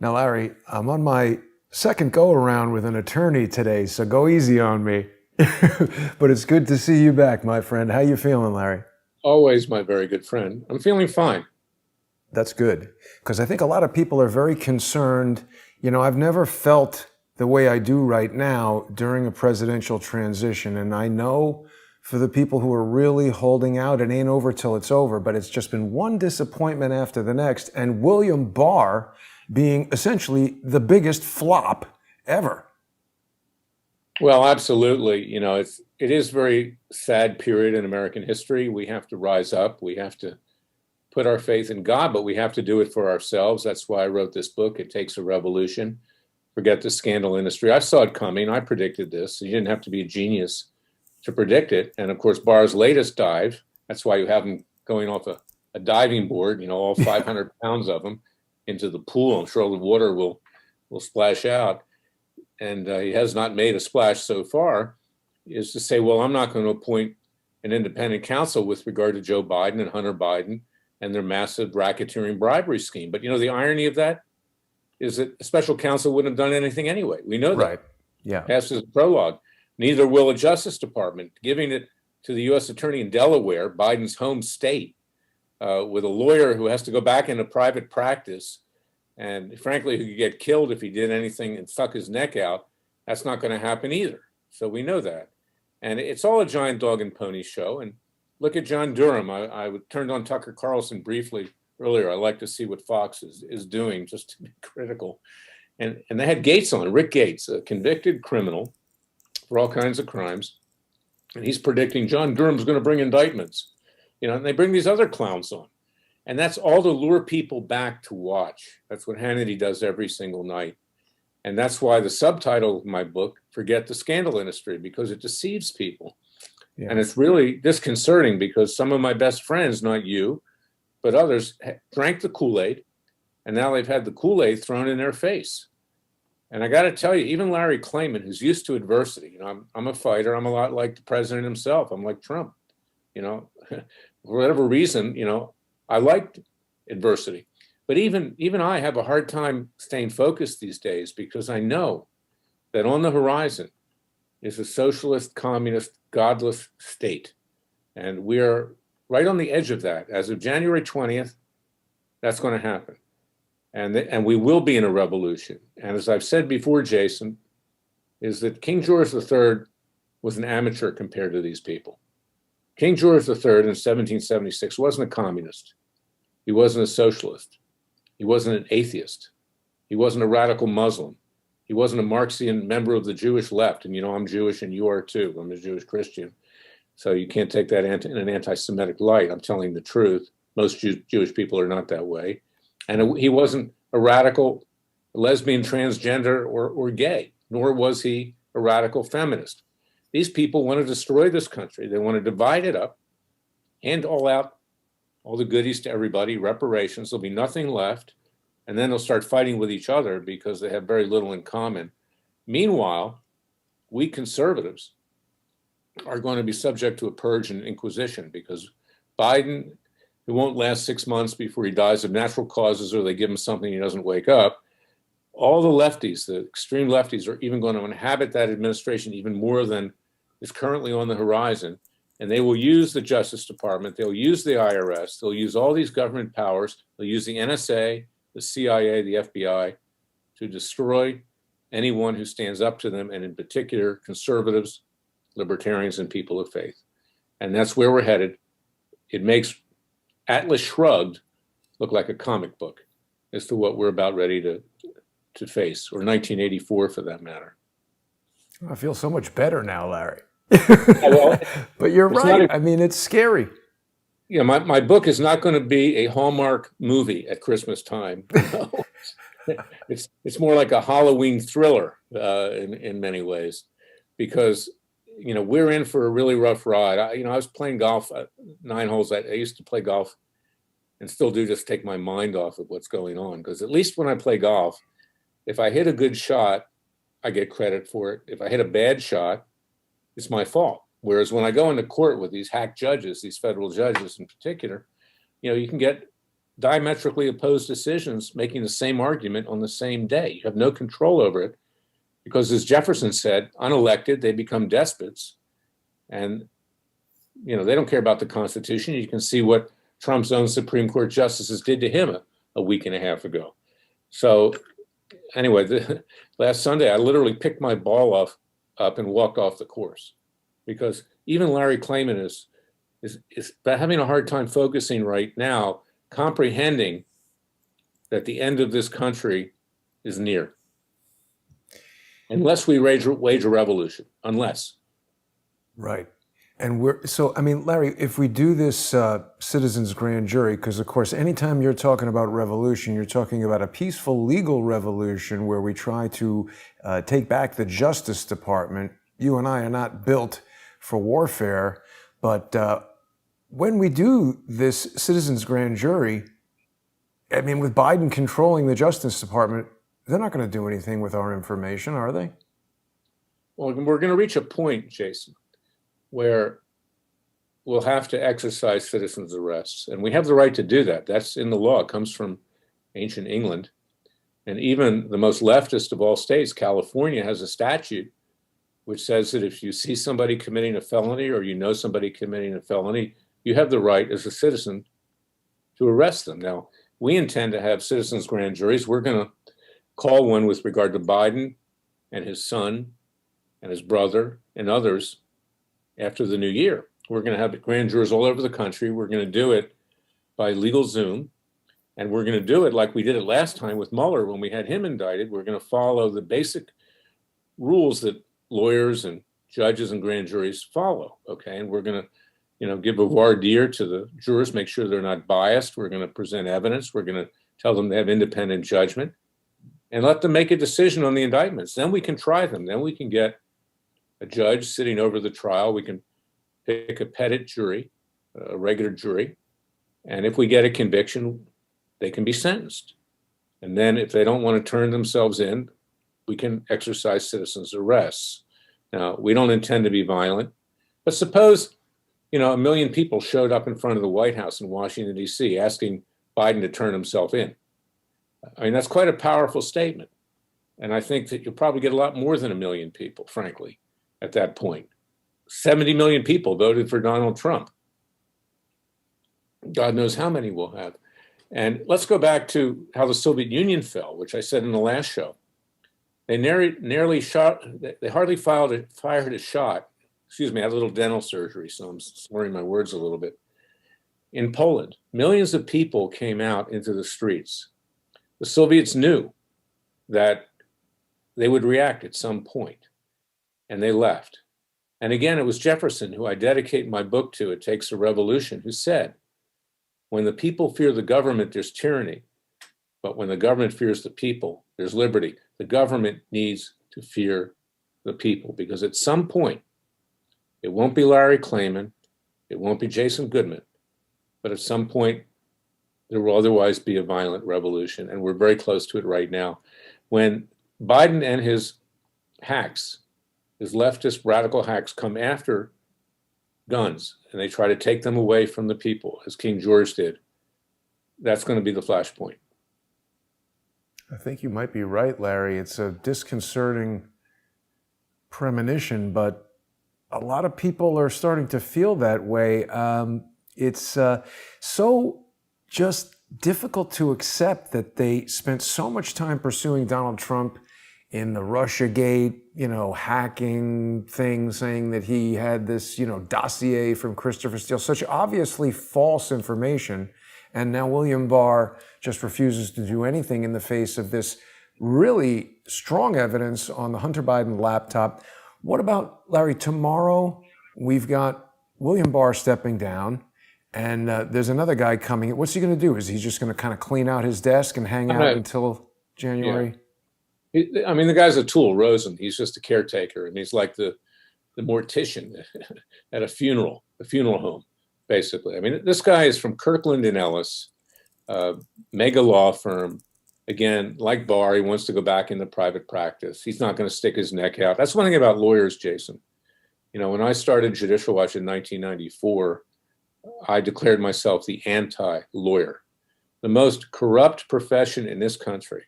Now, Larry, I'm on my second go around with an attorney today, so go easy on me. But it's good to see you back, my friend. How you feeling, Larry? Always my very good friend. I'm feeling fine. That's good, because I think a lot of people are very concerned. I've never felt the way I do right now during a presidential transition, and I know for the people who are really holding out, it ain't over till it's over, but it's just been one disappointment after the next, and William Barr being essentially the biggest flop ever. Well, absolutely. It is a very sad period in American history. We have to rise up. We have to put our faith in God, but we have to do it for ourselves. That's why I wrote this book. It takes a revolution. Forget the scandal industry. I saw it coming. I predicted this. You didn't have to be a genius to predict it. And of course, Barr's latest dive, that's why you have him going off a diving board, all 500 pounds of him into the pool. I'm sure all the water will splash out. And he has not made a splash so far, is to say, well, I'm not going to appoint an independent counsel with regard to Joe Biden and Hunter Biden and their massive racketeering bribery scheme. But the irony of that is that a special counsel wouldn't have done anything anyway. We know that. Right. Yeah. Passes the prologue. Neither will a Justice Department, giving it to the U.S. Attorney in Delaware, Biden's home state, with a lawyer who has to go back into private practice and frankly, who could get killed if he did anything and stuck his neck out. That's not going to happen either. So we know that. And it's all a giant dog and pony show. And look at John Durham. I turned on Tucker Carlson briefly earlier. I like to see what Fox is doing, just to be critical. And they had Gates on, Rick Gates, a convicted criminal for all kinds of crimes. And he's predicting John Durham's going to bring indictments. And they bring these other clowns on. And that's all to lure people back to watch. That's what Hannity does every single night. And that's why the subtitle of my book, Forget the Scandal Industry, because it deceives people. Yeah. And it's really disconcerting because some of my best friends, not you, but others, drank the Kool-Aid, and now they've had the Kool-Aid thrown in their face. And I got to tell you, even Larry Klayman, who's used to adversity, I'm a fighter. I'm a lot like the president himself. I'm like Trump. For whatever reason, I liked adversity, but even I have a hard time staying focused these days because I know that on the horizon is a socialist, communist, godless state. And we are right on the edge of that. As of January 20th, that's going to happen. And we will be in a revolution. And as I've said before, Jason, is that King George III was an amateur compared to these people. King George III in 1776 wasn't a communist. He wasn't a socialist. He wasn't an atheist. He wasn't a radical Muslim. He wasn't a Marxian member of the Jewish left. And I'm Jewish and you are too. I'm a Jewish Christian. So you can't take that in an anti-Semitic light. I'm telling the truth. Most Jewish people are not that way. And he wasn't a radical lesbian, transgender, or gay, nor was he a radical feminist. These people want to destroy this country. They want to divide it up, hand all out all the goodies to everybody, reparations. There'll be nothing left. And then they'll start fighting with each other because they have very little in common. Meanwhile, we conservatives are going to be subject to a purge and inquisition because Biden, who won't last 6 months before he dies of natural causes or they give him something he doesn't wake up, all the lefties, the extreme lefties, are even going to inhabit that administration even more than is currently on the horizon. And they will use the Justice Department, they'll use the IRS, they'll use all these government powers, they'll use the NSA, the CIA, the FBI to destroy anyone who stands up to them, and in particular, conservatives, libertarians, and people of faith. And that's where we're headed. It makes Atlas Shrugged look like a comic book as to what we're about ready to face, or 1984 for that matter. I feel so much better now, Larry. Well, but you're right. I mean, it's scary. Yeah, my book is not going to be a Hallmark movie at Christmas time. It's more like a Halloween thriller in many ways, because we're in for a really rough ride. I was playing golf 9 holes. I used to play golf and still do, just take my mind off of what's going on, because at least when I play golf, if I hit a good shot, I get credit for it. If I hit a bad shot, it's my fault. Whereas when I go into court with these hack judges, these federal judges in particular, you can get diametrically opposed decisions making the same argument on the same day. You have no control over it because, as Jefferson said, unelected, they become despots. And, they don't care about the Constitution. You can see what Trump's own Supreme Court justices did to him a week and a half ago. So anyway, last Sunday, I literally picked my ball up and walked off the course because even Larry Klayman is having a hard time focusing right now, comprehending that the end of this country is near. Unless we wage a revolution, unless. Right. And Larry, if we do this citizens grand jury, because of course, anytime you're talking about revolution, you're talking about a peaceful legal revolution where we try to take back the Justice Department. You and I are not built for warfare, but when we do this citizens grand jury, with Biden controlling the Justice Department, they're not going to do anything with our information, are they? Well, we're going to reach a point, Jason, where we'll have to exercise citizens' arrests. And we have the right to do that. That's in the law. It comes from ancient England. And even the most leftist of all states, California, has a statute which says that if you see somebody committing a felony or somebody committing a felony, you have the right as a citizen to arrest them. Now, we intend to have citizens' grand juries. We're going to call one with regard to Biden and his son and his brother and others after the new year. We're going to have grand jurors all over the country. We're going to do it by legal Zoom. And we're going to do it like we did it last time with Mueller when we had him indicted. We're going to follow the basic rules that lawyers and judges and grand juries follow. Okay. And we're going to, give a voir dire to the jurors, make sure they're not biased. We're going to present evidence. We're going to tell them they have independent judgment and let them make a decision on the indictments. Then we can try them. Then we can get a judge sitting over the trial. We can pick a petit jury, a regular jury. And if we get a conviction, they can be sentenced. And then if they don't want to turn themselves in, we can exercise citizens' arrests. Now, we don't intend to be violent, but suppose, 1 million people showed up in front of the White House in Washington, D.C., asking Biden to turn himself in. That's quite a powerful statement. And I think that you'll probably get a lot more than 1 million people, frankly, at that point. 70 million people voted for Donald Trump. God knows how many we'll have. And let's go back to how the Soviet Union fell, which I said in the last show. They nearly shot, they hardly fired a shot. Excuse me, I had a little dental surgery, so I'm slurring my words a little bit. In Poland, millions of people came out into the streets. The Soviets knew that they would react at some point, and they left. And again, it was Jefferson, who I dedicate my book to, It Takes a Revolution, who said, when the people fear the government, there's tyranny. But when the government fears the people, there's liberty. The government needs to fear the people because at some point, it won't be Larry Klayman, it won't be Jason Goodman, but at some point, there will otherwise be a violent revolution. And we're very close to it right now. When Biden and his hacks, his leftist radical hacks, come after guns and they try to take them away from the people, as King George did, that's going to be the flashpoint. I think you might be right, Larry. It's a disconcerting premonition, but a lot of people are starting to feel that way. It's so just difficult to accept that they spent so much time pursuing Donald Trump in the Russiagate, hacking thing, saying that he had this, dossier from Christopher Steele, such obviously false information. And now William Barr just refuses to do anything in the face of this really strong evidence on the Hunter Biden laptop. What about, Larry, tomorrow we've got William Barr stepping down and there's another guy coming. What's he going to do? Is he just going to kind of clean out his desk and hang out until January? Yeah. The guy's a tool, Rosen. He's just a caretaker, and he's like the mortician at a funeral home, basically. This guy is from Kirkland and Ellis, mega law firm. Again, like Barr, he wants to go back into private practice. He's not going to stick his neck out. That's one thing about lawyers, Jason. When I started Judicial Watch in 1994, I declared myself the anti-lawyer. the most corrupt profession in this country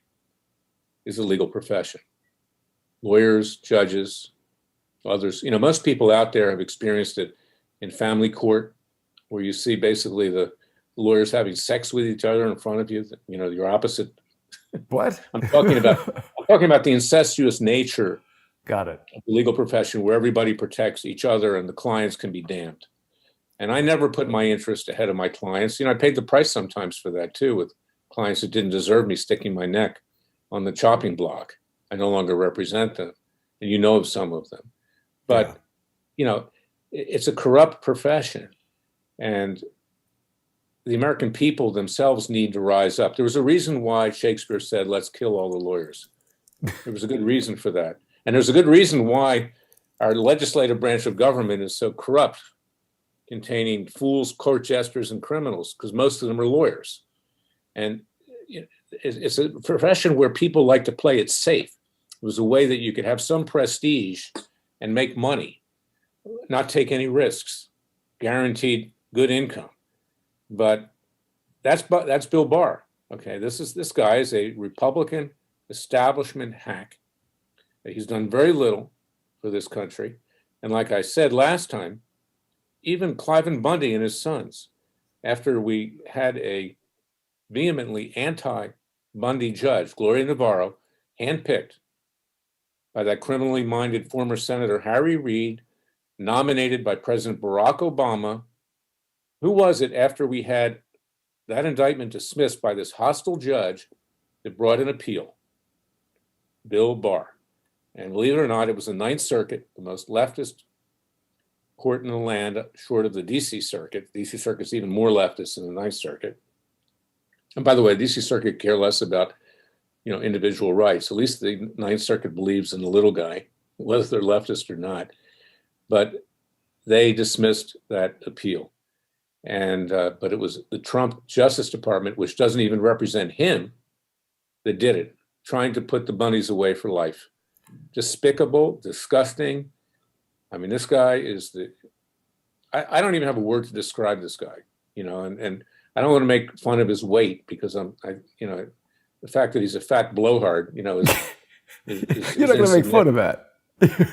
is the legal profession. Lawyers, judges, others. Most people out there have experienced it in family court, where you see basically the lawyers having sex with each other in front of you. Your opposite. What? I'm talking about the incestuous nature Got it. of the legal profession, where everybody protects each other and the clients can be damned. And I never put my interest ahead of my clients. I paid the price sometimes for that too, with clients that didn't deserve me sticking my neck on the chopping block. I no longer represent them, and you know of some of them. But, it's a corrupt profession, and the American people themselves need to rise up. There was a reason why Shakespeare said, "Let's kill all the lawyers." There was a good reason for that. And there's a good reason why our legislative branch of government is so corrupt, containing fools, court jesters, and criminals, because most of them are lawyers. And it's a profession where people like to play it safe. It was a way that you could have some prestige and make money, not take any risks, guaranteed good income. But that's Bill Barr. Okay, this guy is a Republican establishment hack. He's done very little for this country. And like I said last time, even Cliven Bundy and his sons, after we had a vehemently anti-Bundy judge, Gloria Navarro, handpicked by that criminally minded former Senator Harry Reid, nominated by President Barack Obama. Who was it, after we had that indictment dismissed by this hostile judge, that brought an appeal? Bill Barr. And believe it or not, it was the Ninth Circuit, the most leftist court in the land, short of the DC Circuit. The DC Circuit's even more leftist than the Ninth Circuit. And by the way, the DC Circuit care less about, individual rights. At least the Ninth Circuit believes in the little guy, whether they're leftist or not. But they dismissed that appeal. And but it was the Trump Justice Department, which doesn't even represent him, that did it, trying to put the Bundys away for life. Despicable, disgusting. I mean, this guy is I don't even have a word to describe this guy, and I don't want to make fun of his weight, because the fact that he's a fat blowhard, is You're not going to make fun of that.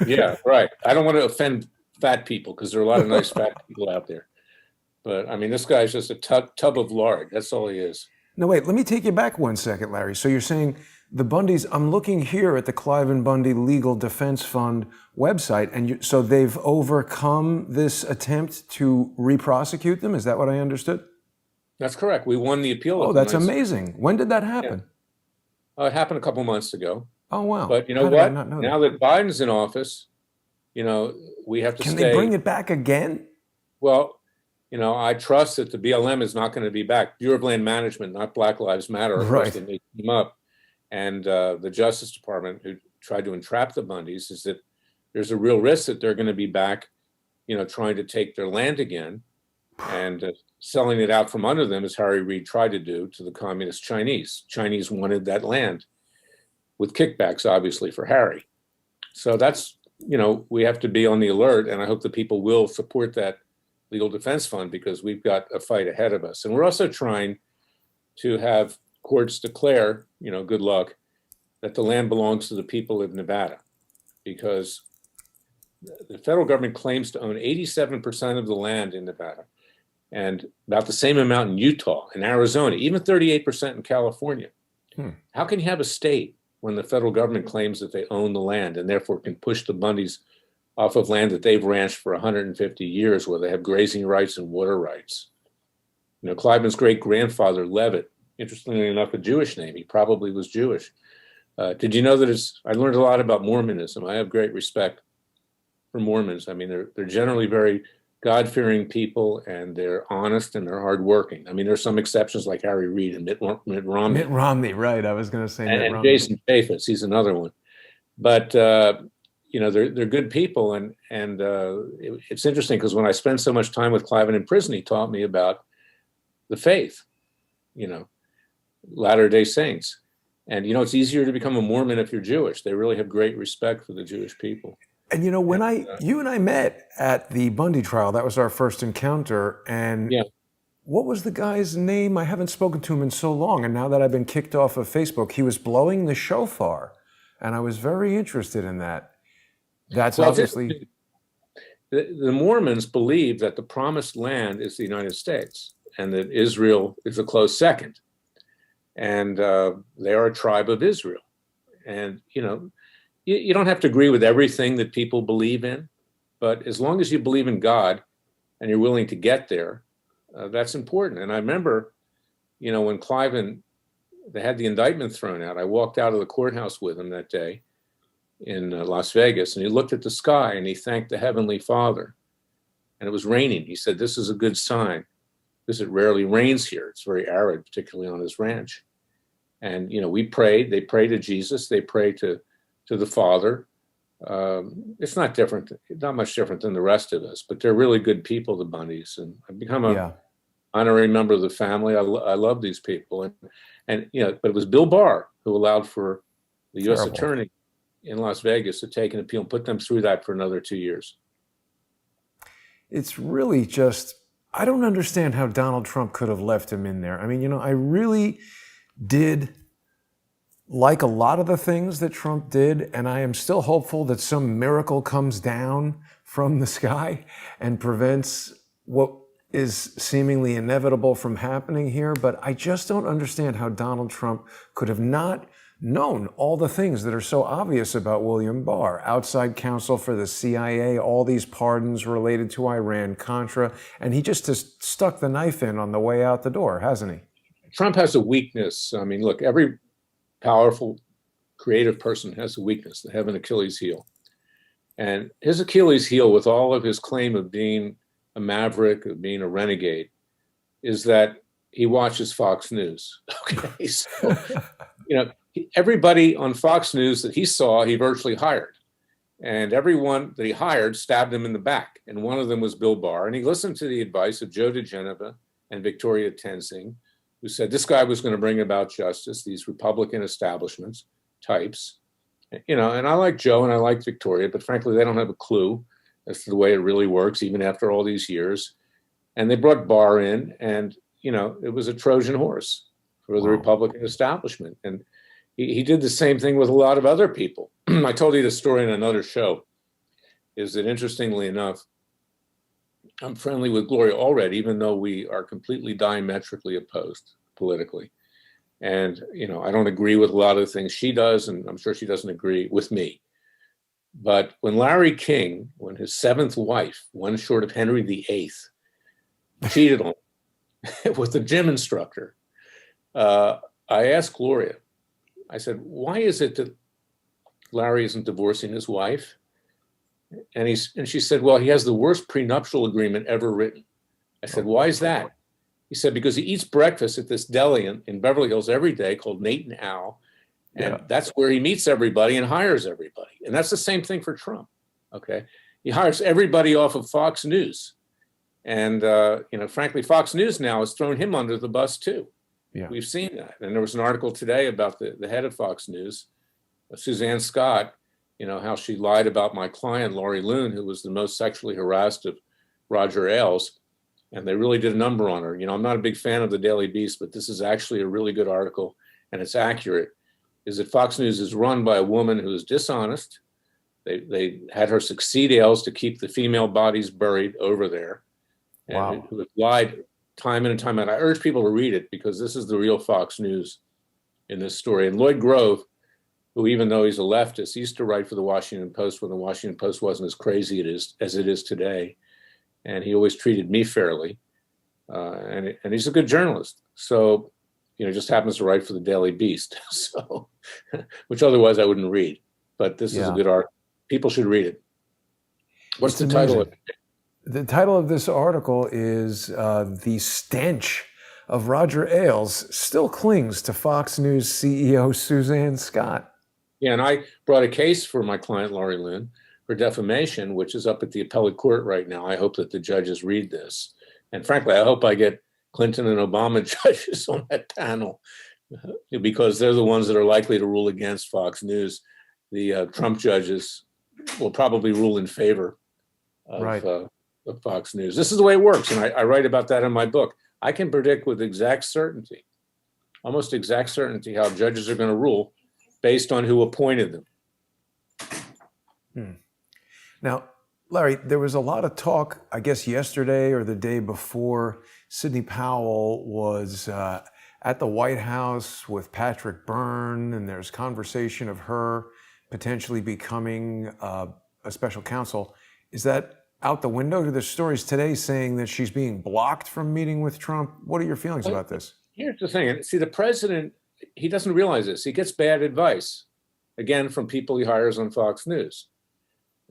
Yeah, right. I don't want to offend fat people, because there are a lot of nice fat people out there. But I mean, this guy's just a tub of lard. That's all he is. No, wait, let me take you back one second, Larry. So you're saying the Bundys, I'm looking here at the Cliven Bundy Legal Defense Fund website, and so they've overcome this attempt to re-prosecute them? Is that what I understood? That's correct. We won the appeal. Oh, that's amazing. When did that happen? Yeah. It happened a couple months ago. Oh, wow. But you know what? Now that Biden's in office, we have to stay. Can they bring it back again? Well, I trust that the BLM is not going to be back. Bureau of Land Management, not Black Lives Matter. Right. They made them up. And the Justice Department, who tried to entrap the Bundys, is that there's a real risk that they're going to be back, trying to take their land again and selling it out from under them, as Harry Reid tried to do to the communist Chinese. Chinese wanted that land, with kickbacks, obviously, for Harry. So that's, we have to be on the alert, and I hope the people will support that Legal Defense Fund, because we've got a fight ahead of us. And we're also trying to have courts declare, good luck, that the land belongs to the people of Nevada, because the federal government claims to own 87% of the land in Nevada, and about the same amount in Utah and Arizona, even 38% in California. How can you have a state when the federal government claims that they own the land and therefore can push the Bundys off of land that they've ranched for 150 years, where they have grazing rights and water rights? Cliven's great-grandfather, Levitt, interestingly enough, a Jewish name. He probably was Jewish. Did you know that I learned a lot about Mormonism. I have great respect for Mormons. I mean, they're generally very God-fearing people, and they're honest and they're hardworking. I mean, there's some exceptions like Harry Reid and Mitt Romney. Mitt Romney, right. I was going to say Mitt Romney. Jason Chaffetz, he's another one. But, they're good people. And it's interesting, because when I spent so much time with Cliven in prison, he taught me about the faith, Latter-day Saints. And, it's easier to become a Mormon if you're Jewish. They really have great respect for the Jewish people. And, when you and I met at the Bundy trial, that was our first encounter. And what was the guy's name? I haven't spoken to him in so long, and now that I've been kicked off of Facebook, he was blowing the shofar, and I was very interested in that. That's Well, obviously... the Mormons believe that the promised land is the United States and that Israel is a close second. And they are a tribe of Israel. And, you don't have to agree with everything that people believe in, but as long as you believe in God and you're willing to get there, that's important. And I remember, when Klayman, they had the indictment thrown out, I walked out of the courthouse with him that day in Las Vegas, and he looked at the sky and he thanked the Heavenly Father. And it was raining. He said, "This is a good sign, because it rarely rains here. It's very arid, particularly on his ranch." And, we prayed. They pray to Jesus. They pray to the Father. It's not much different than the rest of us, but they're really good people, the Bundys. And I've become a honorary member of the family. I love these people. And but it was Bill Barr who allowed for the U.S. attorney in Las Vegas to take an appeal and put them through that for another 2 years. It's really just, I don't understand how Donald Trump could have left him in there. I mean, I really did like a lot of the things that Trump did, and I am still hopeful that some miracle comes down from the sky and prevents what is seemingly inevitable from happening here. But I just don't understand how Donald Trump could have not known all the things that are so obvious about William Barr, outside counsel for the CIA, all these pardons related to Iran, Contra, and he just has stuck the knife in on the way out the door, hasn't he? Trump has a weakness. I mean, look, every powerful, creative person has a weakness. They have an Achilles heel. And his Achilles heel, with all of his claim of being a maverick, of being a renegade, is that he watches Fox News. Okay, so, everybody on Fox News that he saw, he virtually hired. And everyone that he hired stabbed him in the back. And one of them was Bill Barr. And he listened to the advice of Joe DeGeneva and Victoria Tenzing, who said this guy was going to bring about justice, these Republican establishments types. And I like Joe and I like Victoria, but frankly, they don't have a clue as to the way it really works, even after all these years. And they brought Barr in, and, it was a Trojan horse for the Republican establishment. And he did the same thing with a lot of other people. I told you the story in another show, is that interestingly enough, I'm friendly with Gloria Allred, even though we are completely diametrically opposed politically. And, I don't agree with a lot of the things she does, and I'm sure she doesn't agree with me. But when Larry King, when his seventh wife, one short of Henry VIII, cheated on him with a gym instructor, I asked Gloria, I said, why is it that Larry isn't divorcing his wife? And she said, well, he has the worst prenuptial agreement ever written. I said, why is that? He said, because he eats breakfast at this deli in Beverly Hills every day called Nate and Al. And that's where he meets everybody and hires everybody. And that's the same thing for Trump. Okay. He hires everybody off of Fox News. And, frankly, Fox News now has thrown him under the bus too. Yeah. We've seen that. And there was an article today about the head of Fox News, Suzanne Scott, how she lied about my client, Laurie Loon, who was the most sexually harassed of Roger Ailes. And they really did a number on her. I'm not a big fan of the Daily Beast, but this is actually a really good article, and it's accurate, is that Fox News is run by a woman who is dishonest. They had her succeed Ailes to keep the female bodies buried over there. And who have lied time in and time out. I urge people to read it, because this is the real Fox News in this story. And Lloyd Grove, who, even though he's a leftist, he used to write for the Washington Post when the Washington Post wasn't as crazy as it is today. And he always treated me fairly. And he's a good journalist. So, just happens to write for the Daily Beast. So, which otherwise I wouldn't read. But this is a good article. People should read it. What's the title of it? The title of this article is The Stench of Roger Ailes Still Clings to Fox News CEO Suzanne Scott. Yeah, and I brought a case for my client, Laurie Loon, for defamation, which is up at the appellate court right now. I hope that the judges read this. And frankly, I hope I get Clinton and Obama judges on that panel, because they're the ones that are likely to rule against Fox News. The Trump judges will probably rule in favor of Fox News. This is the way it works. And I write about that in my book. I can predict with exact certainty, almost exact certainty, how judges are going to rule based on who appointed them. Now, Larry, there was a lot of talk, I guess yesterday or the day before, Sidney Powell was at the White House with Patrick Byrne, and there's conversation of her potentially becoming a special counsel. Is that out the window? There's stories today saying that she's being blocked from meeting with Trump. What are your feelings about this? Here's the thing. See, the president, he doesn't realize this. He gets bad advice, again, from people he hires on Fox News.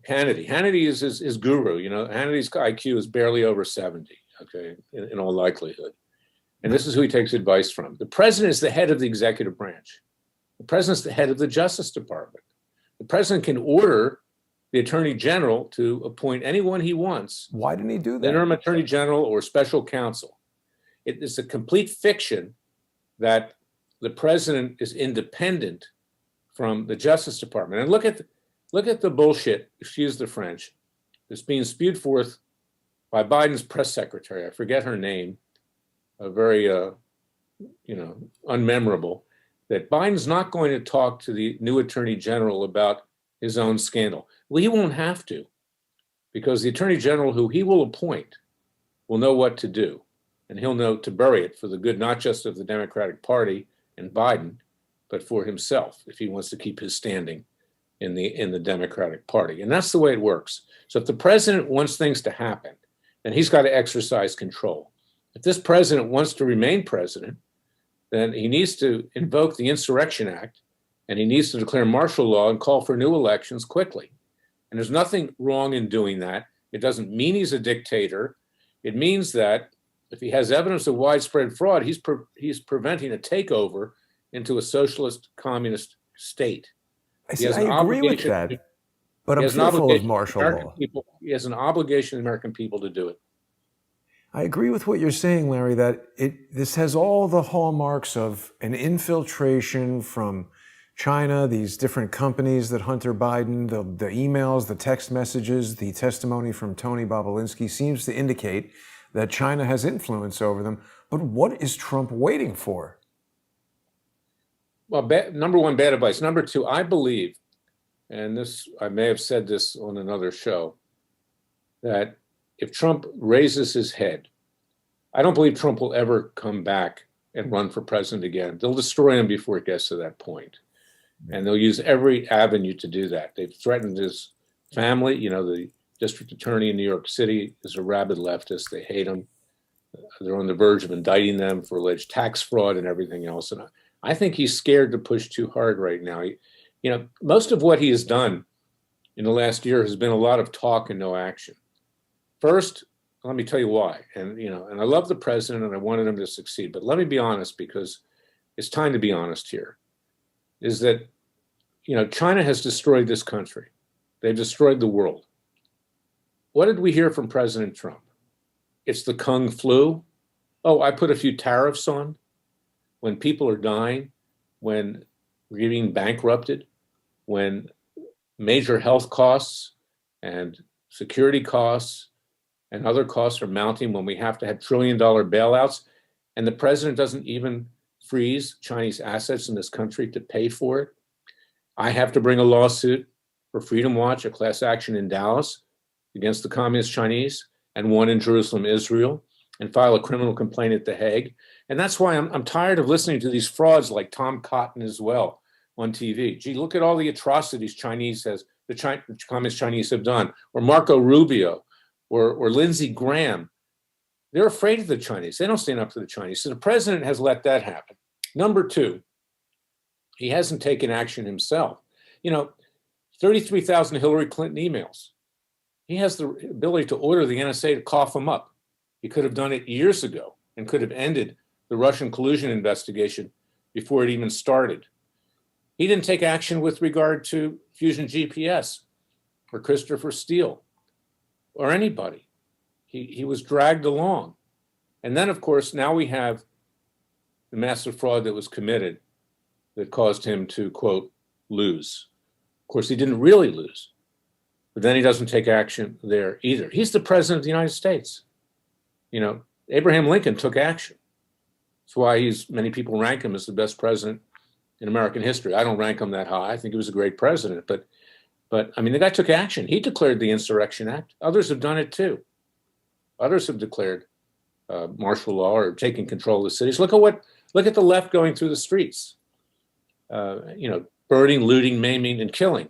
Hannity is his guru. You know, Hannity's IQ is barely over 70, okay, in all likelihood. And this is who he takes advice from. The president is the head of the executive branch. The president's the head of the Justice Department. The president can order the attorney general to appoint anyone he wants. Why didn't he do that? Interim attorney general or special counsel. It is a complete fiction that the president is independent from the Justice Department. And look at the bullshit, excuse the French, that's being spewed forth by Biden's press secretary. I forget her name, a very, unmemorable, that Biden's not going to talk to the new attorney general about his own scandal. Well, he won't have to, because the attorney general who he will appoint will know what to do, and he'll know to bury it for the good, not just of the Democratic Party and Biden, but for himself, if he wants to keep his standing in the Democratic Party. And that's the way it works. So if the president wants things to happen, then he's got to exercise control. If this president wants to remain president, then he needs to invoke the Insurrection Act, and he needs to declare martial law and call for new elections quickly. And there's nothing wrong in doing that. It doesn't mean he's a dictator. It means that if he has evidence of widespread fraud, he's preventing a takeover into a socialist communist state. I agree with that, but I'm fearful of martial law. He has an obligation to the American people to do it. I agree with what you're saying, Larry, that this has all the hallmarks of an infiltration from China, these different companies that Hunter Biden, the emails, the text messages, the testimony from Tony Bobolinsky seems to indicate that China has influence over them. But what is Trump waiting for? Well, number one, bad advice. Number two, I believe, and this, I may have said this on another show, that if Trump raises his head, I don't believe Trump will ever come back and run for president again. They'll destroy him before it gets to that point. And they'll use every avenue to do that. They've threatened his family. You know, the district attorney in New York City is a rabid leftist. They hate him. They're on the verge of indicting them for alleged tax fraud and everything else. And I think he's scared to push too hard right now. Most of what he has done in the last year has been a lot of talk and no action. First, let me tell you why. And I love the president and I wanted him to succeed. But let me be honest, because it's time to be honest here, is that, China has destroyed this country. They've destroyed the world. What did we hear from President Trump? It's the Kung flu. Oh, I put a few tariffs on. When people are dying, when we're being bankrupted, when major health costs and security costs and other costs are mounting, when we have to have $1 trillion bailouts, and the president doesn't even freeze Chinese assets in this country to pay for it. I have to bring a lawsuit for Freedom Watch, a class action in Dallas against the communist Chinese, and one in Jerusalem, Israel, and file a criminal complaint at The Hague. And that's why I'm tired of listening to these frauds like Tom Cotton as well on TV. Gee, look at all the atrocities the communist Chinese have done, or Marco Rubio, or Lindsey Graham. They're afraid of the Chinese. They don't stand up to the Chinese. So the president has let that happen. Number two, he hasn't taken action himself. 33,000 Hillary Clinton emails. He has the ability to order the NSA to cough them up. He could have done it years ago and could have ended the Russian collusion investigation before it even started. He didn't take action with regard to Fusion GPS or Christopher Steele or anybody. He was dragged along. And then, of course, now we have the massive fraud that was committed that caused him to, quote, lose. Of course, he didn't really lose, but then he doesn't take action there either. He's the president of the United States. Abraham Lincoln took action. That's why many people rank him as the best president in American history. I don't rank him that high. I think he was a great president, but I mean, the guy took action. He declared the Insurrection Act. Others have done it too. Others have declared martial law or taking control of the cities. Look at the left going through the streets. Burning, looting, maiming, and killing.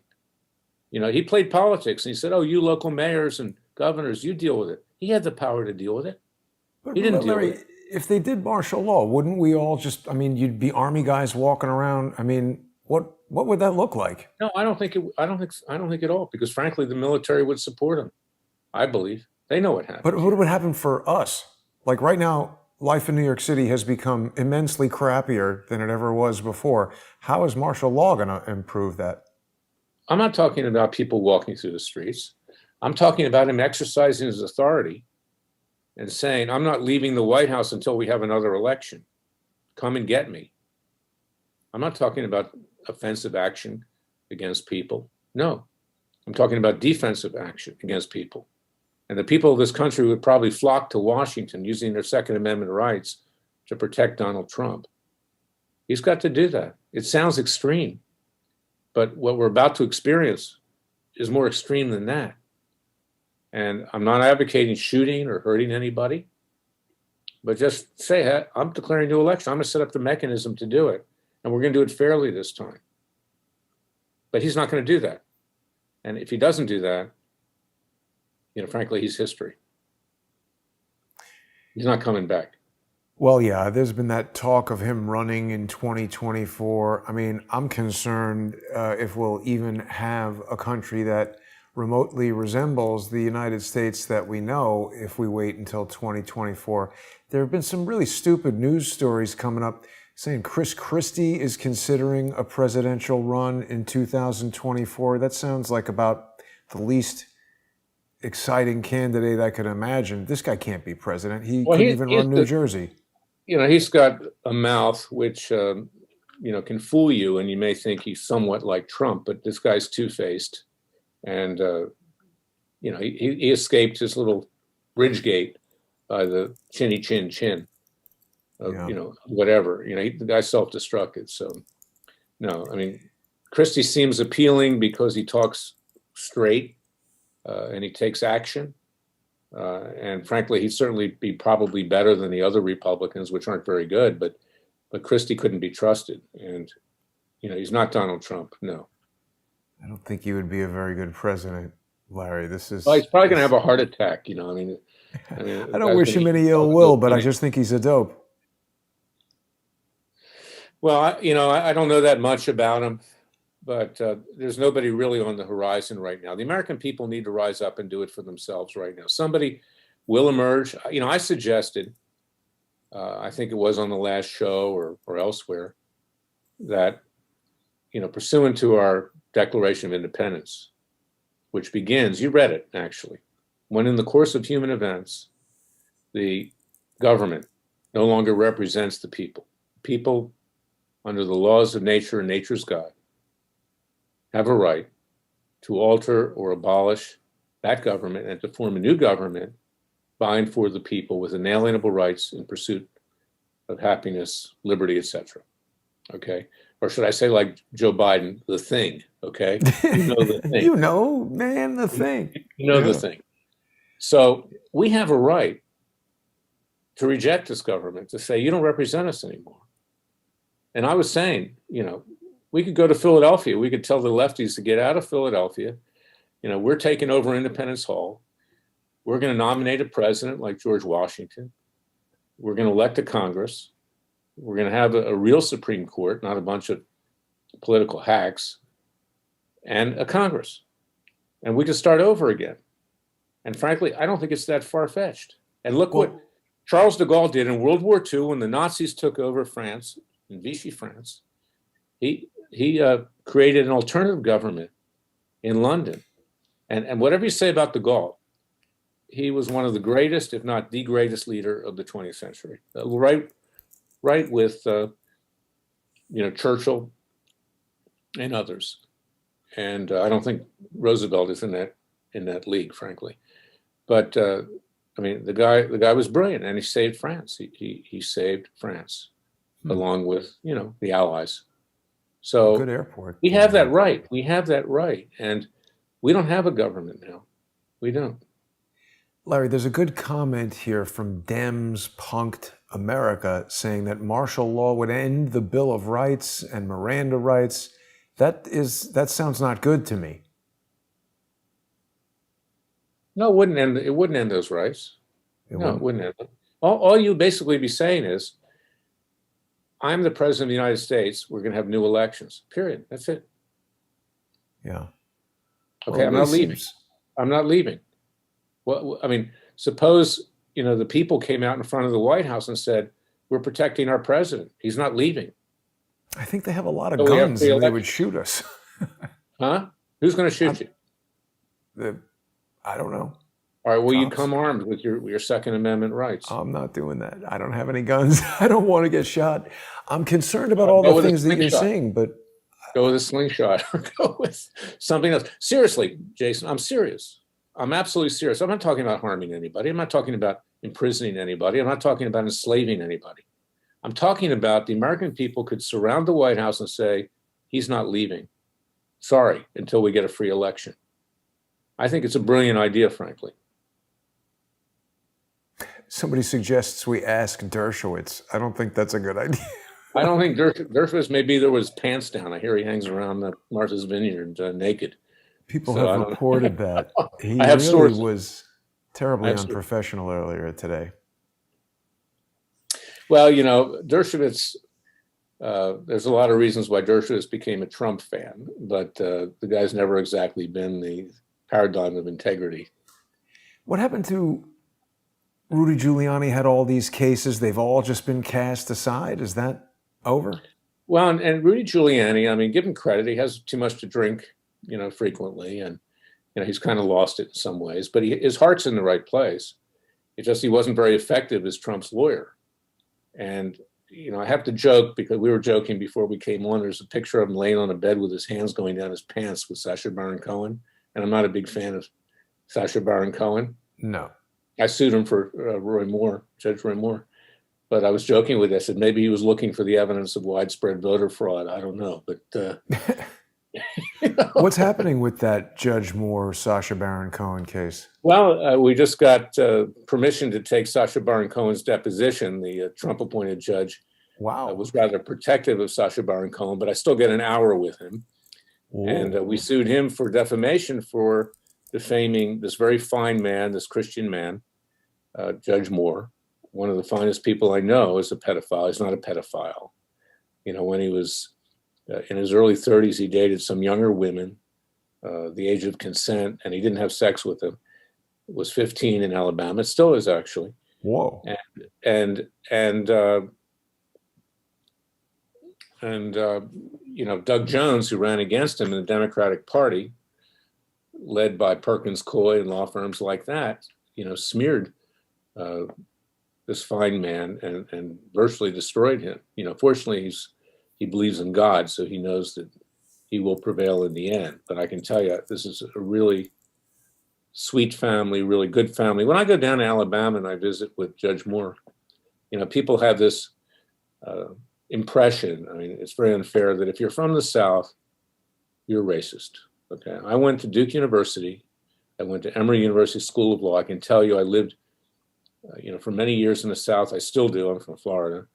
He played politics and he said, "Oh, you local mayors and governors, you deal with it." He had the power to deal with it. He didn't deal with it. If they did martial law, wouldn't we all just? I mean, you'd be army guys walking around. I mean, what would that look like? No, I don't think at all. Because frankly, the military would support him. I believe they know what happened. But what would happen for us? Like right now, life in New York City has become immensely crappier than it ever was before. How is martial law going to improve that? I'm not talking about people walking through the streets. I'm talking about him exercising his authority and saying, "I'm not leaving the White House until we have another election. Come and get me." I'm not talking about offensive action against people. No, I'm talking about defensive action against people. And the people of this country would probably flock to Washington using their Second Amendment rights to protect Donald Trump. He's got to do that. It sounds extreme, but what we're about to experience is more extreme than that. And I'm not advocating shooting or hurting anybody, but just say, "Hey, I'm declaring a new election. I'm going to set up the mechanism to do it. And we're going to do it fairly this time." But he's not going to do that. And if he doesn't do that, frankly, he's history. He's not coming back. Well, yeah, there's been that talk of him running in 2024. I mean, I'm concerned if we'll even have a country that remotely resembles the United States that we know if we wait until 2024. There have been some really stupid news stories coming up saying Chris Christie is considering a presidential run in 2024. That sounds like about the least exciting candidate I could imagine. This guy can't be president. He couldn't even run New Jersey. He's got a mouth which, can fool you, and you may think he's somewhat like Trump, but this guy's two-faced. And, he escaped his little bridge gate by the chinny chin chin of, whatever. The guy self-destructed. So, no, I mean, Christie seems appealing because he talks straight and he takes action. And frankly, he'd certainly be probably better than the other Republicans, which aren't very good, but Christie couldn't be trusted. And, he's not Donald Trump, no. I don't think he would be a very good president, Larry. This is. Well, he's probably going to have a heart attack, I don't wish him any ill will, but I just think he's a dope. Well, I don't know that much about him, but there's nobody really on the horizon right now. The American people need to rise up and do it for themselves right now. Somebody will emerge. I suggested, I think it was on the last show or elsewhere, that, pursuant to our Declaration of Independence, which begins, you read it actually, when in the course of human events, the government no longer represents the people. People, under the laws of nature and nature's God, have a right to alter or abolish that government and to form a new government by and for the people with inalienable rights in pursuit of happiness, liberty, etc. Okay? Or should I say, like Joe Biden, the thing, okay? The thing. Man, the thing. The thing. So we have a right to reject this government, to say, you don't represent us anymore. And I was saying, we could go to Philadelphia. We could tell the lefties to get out of Philadelphia. We're taking over Independence Hall. We're going to nominate a president like George Washington. We're going to elect a Congress. We're going to have a real Supreme Court, not a bunch of political hacks, and a Congress. And we can start over again. And frankly, I don't think it's that far-fetched. And look what Charles de Gaulle did in World War II when the Nazis took over France, in Vichy France. He created an alternative government in London. And whatever you say about de Gaulle, he was one of the greatest, if not the greatest leader of the 20th century. Right with Churchill and others. And I don't think Roosevelt is in that league, frankly. But I mean, the guy was brilliant, and he saved France. He saved France, along with, the Allies. A good So airport. we have that right. We have that right, and we don't have a government now. We don't. Larry, there's a good comment here from Dems Punked America saying that martial law would end the Bill of Rights and Miranda rights. That sounds not good to me. No, it wouldn't end those rights. It wouldn't end them. All you basically be saying is, I'm the president of the United States. We're going to have new elections. Period. That's it. Yeah. Okay, I'm not leaving. I'm not leaving. Well, I mean, suppose, the people came out in front of the White House and said, we're protecting our president. He's not leaving. I think they have a lot of guns and they would shoot us. Huh? Who's going to shoot you? I don't know. All right, will you come armed with your Second Amendment rights? I'm not doing that. I don't have any guns. I don't want to get shot. I'm concerned about all the things that you're saying, but... Go with a slingshot or go with something else. Seriously, Jason, I'm serious. I'm absolutely serious. I'm not talking about harming anybody. I'm not talking about imprisoning anybody. I'm not talking about enslaving anybody. I'm talking about the American people could surround the White House and say, he's not leaving. Sorry, until we get a free election. I think it's a brilliant idea, frankly. Somebody suggests we ask Dershowitz. I don't think that's a good idea. I don't think Dershowitz, maybe there was pants down. I hear he hangs around Martha's Vineyard naked. People have reported that. He was terribly unprofessional earlier today. Well, Dershowitz, there's a lot of reasons why Dershowitz became a Trump fan, but the guy's never exactly been the paradigm of integrity. What happened to Rudy Giuliani? Had all these cases, they've all just been cast aside. Is that over? Well, and Rudy Giuliani, I mean, give him credit. He has too much to drink, frequently, and he's kind of lost it in some ways. But his heart's in the right place. It's just he wasn't very effective as Trump's lawyer. And I have to joke, because we were joking before we came on. There's a picture of him laying on a bed with his hands going down his pants with Sacha Baron Cohen, and I'm not a big fan of Sacha Baron Cohen. No, I sued him for Judge Roy Moore. But I was joking with this, and maybe he was looking for the evidence of widespread voter fraud. I don't know, but what's happening with that Judge Moore, Sacha Baron Cohen case? Well, we just got permission to take Sacha Baron Cohen's deposition. The Trump-appointed judge was rather protective of Sacha Baron Cohen, but I still get an hour with him. Ooh. And we sued him for defamation for defaming this very fine man, this Christian man, Judge Moore. One of the finest people I know is a pedophile. He's not a pedophile. When he was in his early 30s, he dated some younger women, the age of consent, and he didn't have sex with them. It was 15 in Alabama. It still is, actually. Whoa. And Doug Jones, who ran against him in the Democratic Party, led by Perkins Coie and law firms like that, smeared this fine man and virtually destroyed him. Fortunately, he believes in God, so he knows that he will prevail in the end. But I can tell you, this is a really sweet family, really good family. When I go down to Alabama and I visit with Judge Moore, people have this impression. I mean, it's very unfair that if you're from the South, you're racist. Okay, I went to Duke University. I went to Emory University School of Law. I can tell you, I lived for many years in the South. I still do. I'm from Florida.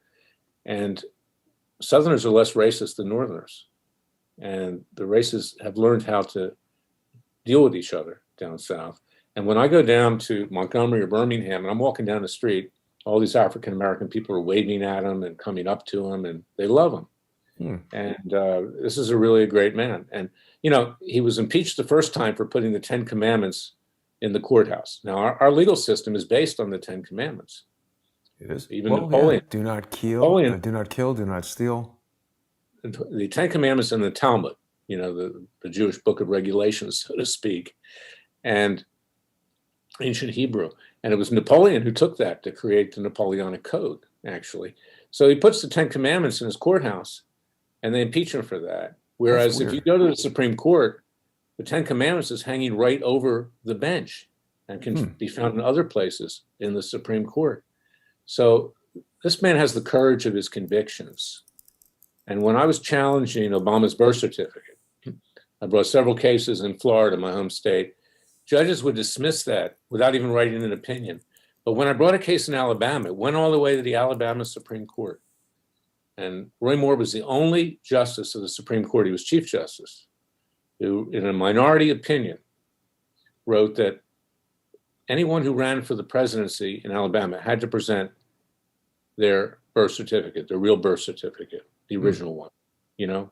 And Southerners are less racist than Northerners. And the races have learned how to deal with each other down South. And when I go down to Montgomery or Birmingham and I'm walking down the street, all these African-American people are waving at him and coming up to him, and they love him. And this is a great man. And, he was impeached the first time for putting the 10 Commandments in the courthouse. Now, our legal system is based on the 10 Commandments. It is. Even Napoleon. Yeah. Do not kill, do not kill, do not steal. The 10 Commandments in the Talmud, the Jewish book of regulations, so to speak, and ancient Hebrew. And it was Napoleon who took that to create the Napoleonic Code, actually. So he puts the 10 Commandments in his courthouse, and they impeach him for that. Whereas if you go to the Supreme Court, the 10 Commandments is hanging right over the bench. and can be found in other places in the Supreme Court. So this man has the courage of his convictions. And when I was challenging Obama's birth certificate, I brought several cases in Florida, my home state. Judges would dismiss that without even writing an opinion. But when I brought a case in Alabama, it went all the way to the Alabama Supreme Court. And Roy Moore was the only justice of the Supreme Court. He was Chief Justice, who, in a minority opinion, wrote that anyone who ran for the presidency in Alabama had to present their birth certificate, their real birth certificate, the original one, at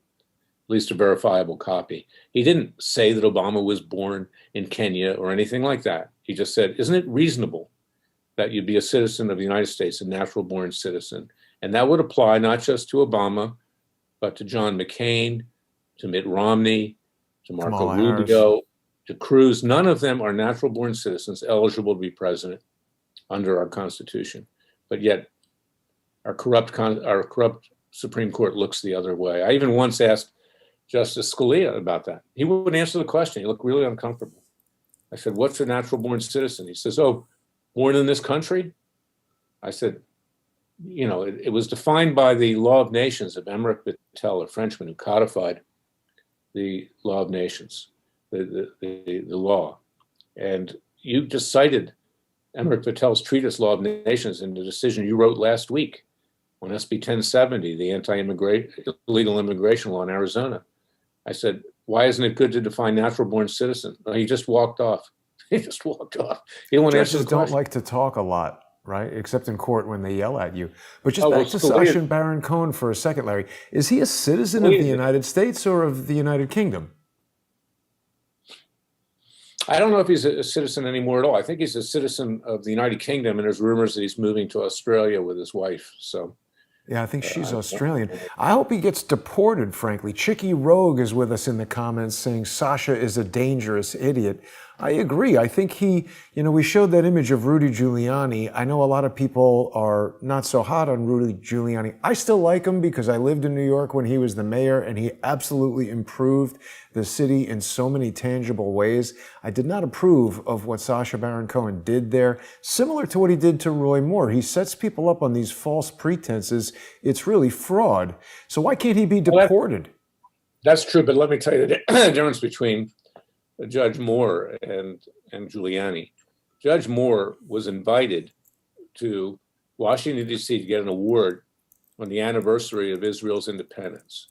least a verifiable copy. He didn't say that Obama was born in Kenya or anything like that. He just said, isn't it reasonable that you'd be a citizen of the United States, a natural born citizen? And that would apply not just to Obama, but to John McCain, to Mitt Romney, to Marco Rubio, to Cruz. None of them are natural born citizens eligible to be president under our Constitution. But yet our corrupt Supreme Court looks the other way. I even once asked Justice Scalia about that. He wouldn't answer the question. He looked really uncomfortable. I said, what's a natural born citizen? He says, oh, born in this country? I said, it was defined by the Law of Nations of Emmerich Vattel, a Frenchman who codified the Law of Nations, the law. And you just cited Emmerich Vattel's treatise, Law of Nations, in the decision you wrote last week on SB 1070, the illegal immigration law in Arizona. I said, why isn't it good to define natural born citizen? Well, he just walked off. He just walked off. He didn't want to answer the question. Judges don't like to talk a lot, right? Except in court when they yell at you. But just back to Sacha Baron Cohen for a second, Larry. Is he a citizen of the United States or of the United Kingdom? I don't know if he's a citizen anymore at all. I think he's a citizen of the United Kingdom, and there's rumors that he's moving to Australia with his wife. So, yeah, I think she's Australian. I hope he gets deported, frankly. Chicky Rogue is with us in the comments saying Sacha is a dangerous idiot. I agree. I think we showed that image of Rudy Giuliani. I know a lot of people are not so hot on Rudy Giuliani. I still like him because I lived in New York when he was the mayor, and he absolutely improved the city in so many tangible ways. I did not approve of what Sacha Baron Cohen did there, similar to what he did to Roy Moore. He sets people up on these false pretenses. It's really fraud. So why can't he be deported? That's true, but let me tell you the difference between Judge Moore and Giuliani. Judge Moore was invited to Washington, D.C. to get an award on the anniversary of Israel's independence.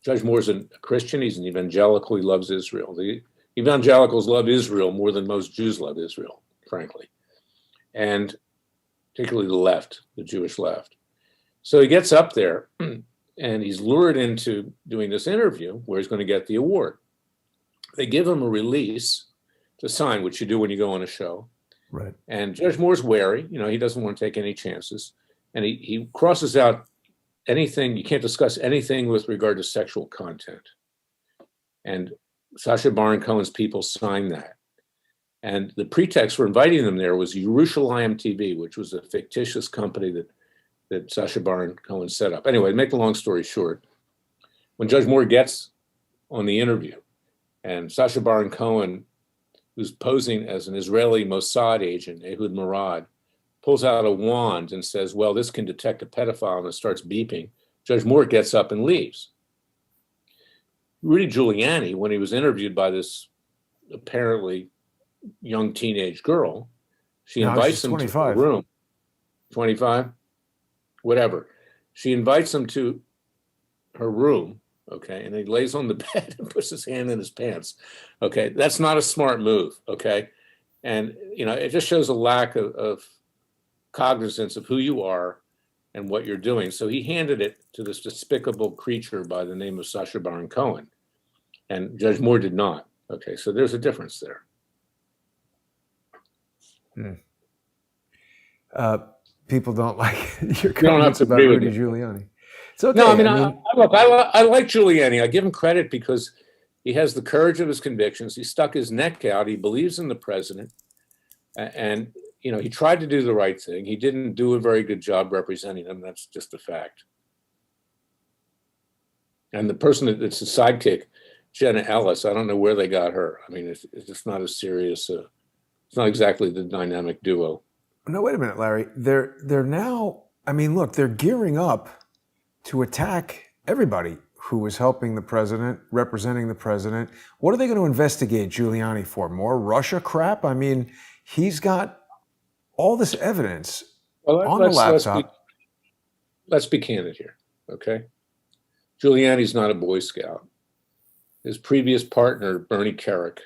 Judge Moore's a Christian. He's an evangelical. He loves Israel. The evangelicals love Israel more than most Jews love Israel, frankly, and particularly the left, the Jewish left. So he gets up there and he's lured into doing this interview where he's going to get the award. They give him a release to sign, which you do when you go on a show. Right. And Judge Moore's wary. He doesn't want to take any chances. And he crosses out anything. You can't discuss anything with regard to sexual content. And Sacha Baron Cohen's people signed that. And the pretext for inviting them there was Yerushalayim TV, which was a fictitious company that Sacha Baron Cohen set up. Anyway, to make the long story short, when Judge Moore gets on the interview, and Sacha Baron Cohen, who's posing as an Israeli Mossad agent, Ehud Murad, pulls out a wand and says, well, this can detect a pedophile, and it starts beeping. Judge Moore gets up and leaves. Rudy Giuliani, when he was interviewed by this apparently young teenage girl, she invites him to her room. 25? Whatever. She invites him to her room. Okay, and he lays on the bed and puts his hand in his pants. Okay, that's not a smart move. Okay, and it just shows a lack of cognizance of who you are and what you're doing. So he handed it to this despicable creature by the name of Sacha Baron Cohen, and Judge Moore did not. Okay, so there's a difference there. People don't like your comments about Rudy Giuliani. So okay. No, I like Giuliani. I give him credit because he has the courage of his convictions. He stuck his neck out. He believes in the president, and he tried to do the right thing. He didn't do a very good job representing him. That's just a fact. And the person that's a sidekick, Jenna Ellis, I don't know where they got her. I mean, it's just not as serious It's not exactly the dynamic duo. No, wait a minute, Larry. They're now. I mean, look, they're gearing up to attack everybody who was helping the president, representing the president. What are they going to investigate Giuliani for? More Russia crap? I mean, he's got all this evidence Well, on the laptop. let's be candid here, okay? Giuliani's not a Boy Scout. His previous partner, Bernie Kerik,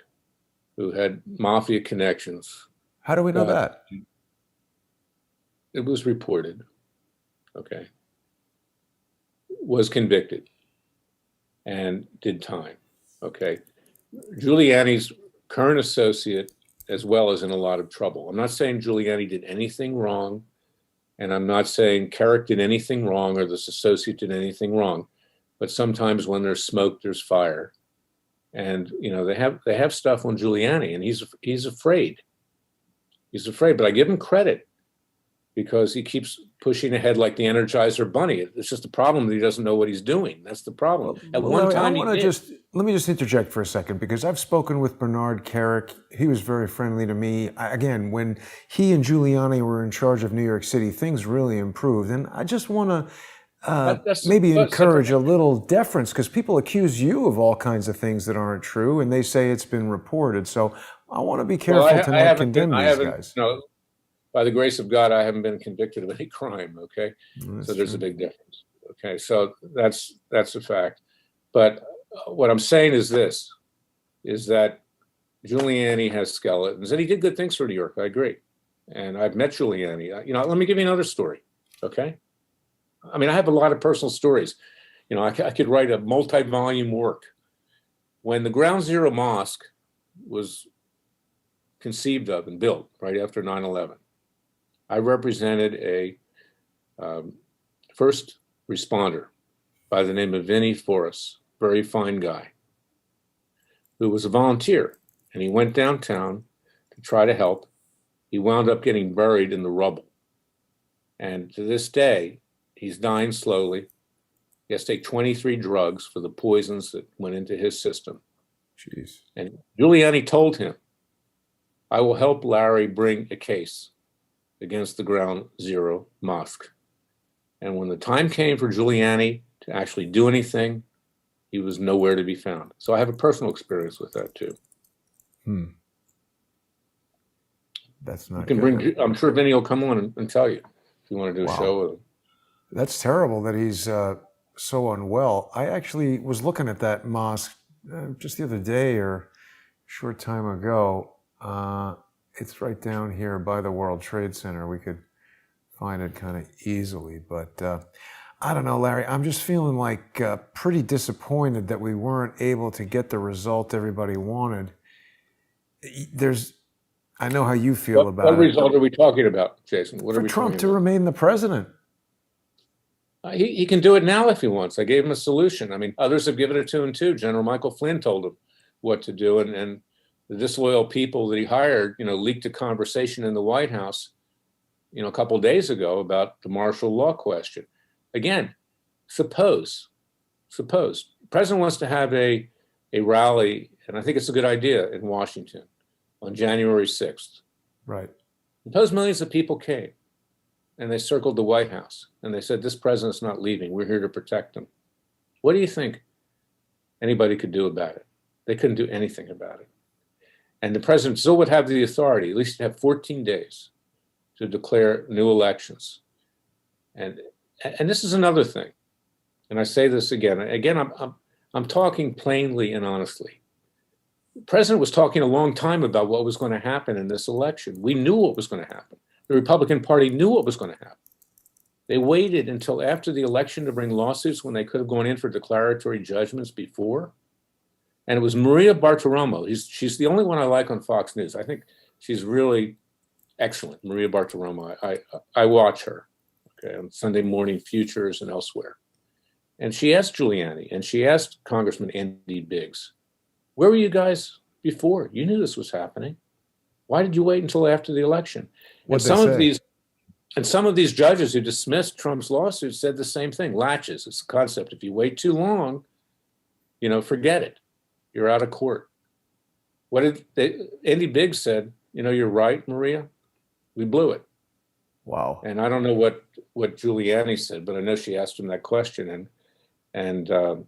who had mafia connections, How do we know that? it was reported, okay, was convicted and did time, okay? Giuliani's current associate as well is in a lot of trouble. I'm not saying Giuliani did anything wrong, and I'm not saying Kerik did anything wrong or this associate did anything wrong, but sometimes when there's smoke, there's fire. And you know, they have stuff on Giuliani, and he's afraid. He's afraid, but I give him credit because he keeps pushing ahead like the Energizer Bunny. It's just a problem that he doesn't know what he's doing. That's the problem. At one Larry, time, let me just interject for a second, because I've spoken with Bernard Kerik. He was very friendly to me. Again, when he and Giuliani were in charge of New York City, things really improved. And I just want to maybe encourage a little deference, because people accuse you of all kinds of things that aren't true, and they say it's been reported. So I want to be careful to not condemn these guys. No, by the grace of God, I haven't been convicted of any crime. Okay, so there's a big difference. Okay, so that's a fact. But what I'm saying is this: is that Giuliani has skeletons, and he did good things for New York. I agree, and I've met Giuliani. You know, let me give you another story. Okay, I mean, I have a lot of personal stories. You know, I could write a multi-volume work. When the Ground Zero Mosque was conceived of and built right after 9/11, I represented a first responder by the name of Vinnie Forrest, very fine guy, who was a volunteer, and he went downtown to try to help. He wound up getting buried in the rubble. And to this day, he's dying slowly. He has to take 23 drugs for the poisons that went into his system. Jeez. And Giuliani told him, I will help Larry bring a case against the Ground Zero Mosque. And when the time came for Giuliani to actually do anything, he was nowhere to be found. So I have a personal experience with that too. That's not you can good. bring. I'm sure Vinny will come on and tell you if you want to do a show with him. That's terrible that he's so unwell. I actually was looking at that mosque just the other day or a short time ago. It's right down here by the World Trade Center. We could find it kind of easily, but I don't know, Larry. I'm just feeling like pretty disappointed that we weren't able to get the result everybody wanted. I know how you feel about it. What result are we talking about, Jason? For Trump to remain the president. He can do it now if he wants. I gave him a solution. I mean, others have given it to him too. General Michael Flynn told him what to do, and the disloyal people that he hired, leaked a conversation in the White House, a couple of days ago about the martial law question. Again, suppose the president wants to have a rally, and I think it's a good idea, in Washington on January 6th. Right. Suppose millions of people came and they circled the White House and they said, this president's not leaving. We're here to protect him. What do you think anybody could do about it? They couldn't do anything about it. And the president still would have the authority, at least to have 14 days to declare new elections. And this is another thing. And I say this again. I'm talking plainly and honestly. The president was talking a long time about what was going to happen in this election. We knew what was going to happen. The Republican Party knew what was going to happen. They waited until after the election to bring lawsuits when they could have gone in for declaratory judgments before. And it was Maria Bartiromo. She's the only one I like on Fox News. I think she's really excellent, Maria Bartiromo. I watch her on Sunday Morning Futures and elsewhere. And she asked Giuliani, and she asked Congressman Andy Biggs, where were you guys before? You knew this was happening. Why did you wait until after the election? And some of these judges who dismissed Trump's lawsuit said the same thing. Latches. It's the concept. If you wait too long, forget it. You're out of court. Andy Biggs said, you're right, Maria. We blew it. Wow. And I don't know what Giuliani said, but I know she asked him that question. And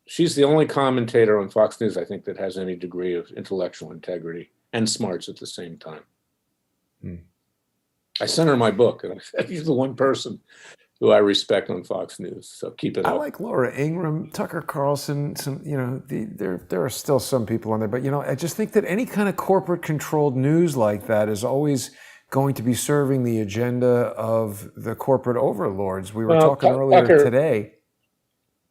she's the only commentator on Fox News, I think, that has any degree of intellectual integrity and smarts at the same time. I sent her my book, and I said, she's the one person who I respect on Fox News. So keep it I up. like Laura Ingraham, Tucker Carlson. There are still some people on there, but I just think that any kind of corporate-controlled news like that is always going to be serving the agenda of the corporate overlords. We were talking earlier today.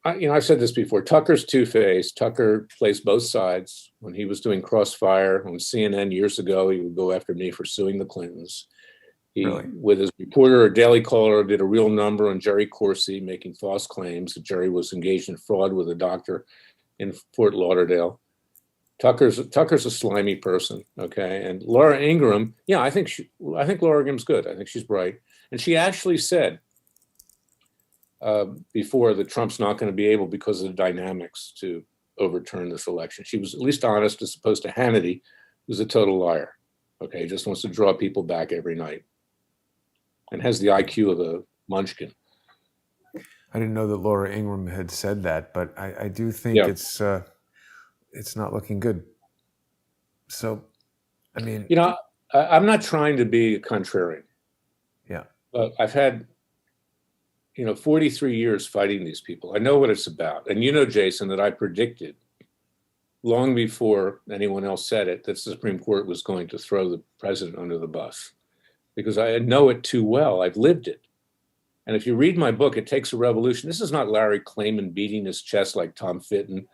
I've said this before. Tucker's two-faced. Tucker plays both sides. When he was doing Crossfire on CNN years ago, he would go after me for suing the Clintons. He, really? With his reporter, a Daily Caller, did a real number on Jerry Corsi making false claims that Jerry was engaged in fraud with a doctor in Fort Lauderdale. Tucker's a slimy person, okay? And Laura Ingraham, I think Laura Ingram's good. I think she's bright. And she actually said before that Trump's not going to be able, because of the dynamics, to overturn this election. She was at least honest, as opposed to Hannity, who's a total liar, okay? Just wants to draw people back every night and has the IQ of a munchkin. I didn't know that Laura Ingraham had said that, but I do think it's not looking good. So, I mean, I'm not trying to be a contrarian. Yeah. But I've had, 43 years fighting these people. I know what it's about. And Jason, that I predicted long before anyone else said it, that the Supreme Court was going to throw the president under the bus, because I know it too well. I've lived it. And if you read my book, It Takes a Revolution, this is not Larry Klayman beating his chest like Tom Fitton,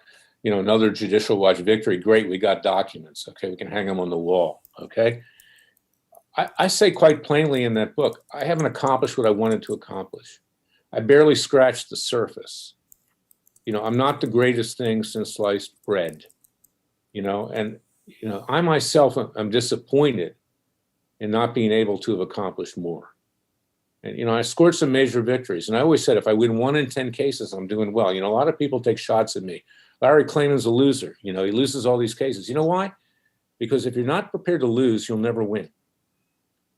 another Judicial Watch victory. Great, we got documents. Okay, we can hang them on the wall. Okay. I say quite plainly in that book, I haven't accomplished what I wanted to accomplish. I barely scratched the surface. I'm not the greatest thing since sliced bread, and I myself am disappointed in not being able to have accomplished more. And, I scored some major victories. And I always said, if I win 1 in 10 cases, I'm doing well. A lot of people take shots at me. Larry Klayman's a loser. He loses all these cases. You know why? Because if you're not prepared to lose, you'll never win.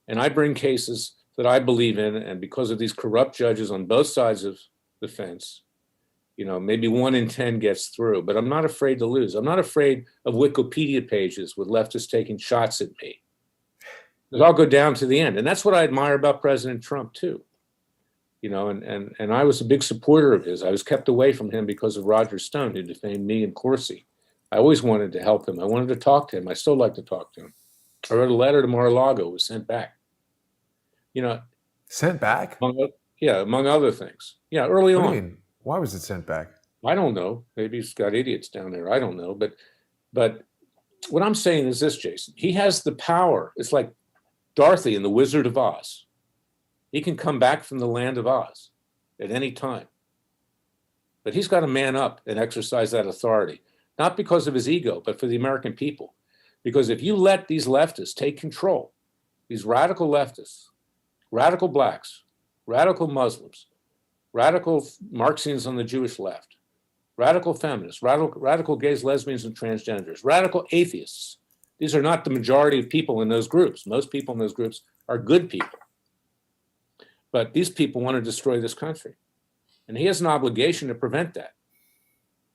And I bring cases that I believe in. And because of these corrupt judges on both sides of the fence, maybe 1 in 10 gets through. But I'm not afraid to lose. I'm not afraid of Wikipedia pages with leftists taking shots at me. Because I'll go down to the end. And that's what I admire about President Trump, too. And I was a big supporter of his. I was kept away from him because of Roger Stone, who defamed me and Corsi. I always wanted to help him. I wanted to talk to him. I still like to talk to him. I wrote a letter to Mar-a-Lago. It was sent back. Sent back? Among other things. Yeah, early on. What do you mean? Why was it sent back? I don't know. Maybe he's got idiots down there. I don't know. But what I'm saying is this, Jason. He has the power. It's like Dorothy in The Wizard of Oz. He can come back from the land of Oz at any time. But he's got to man up and exercise that authority, not because of his ego, but for the American people. Because if you let these leftists take control, these radical leftists, radical blacks, radical Muslims, radical Marxians on the Jewish left, radical feminists, radical gays, lesbians, and transgenders, radical atheists. These are not the majority of people in those groups. Most people in those groups are good people. But these people want to destroy this country. And he has an obligation to prevent that.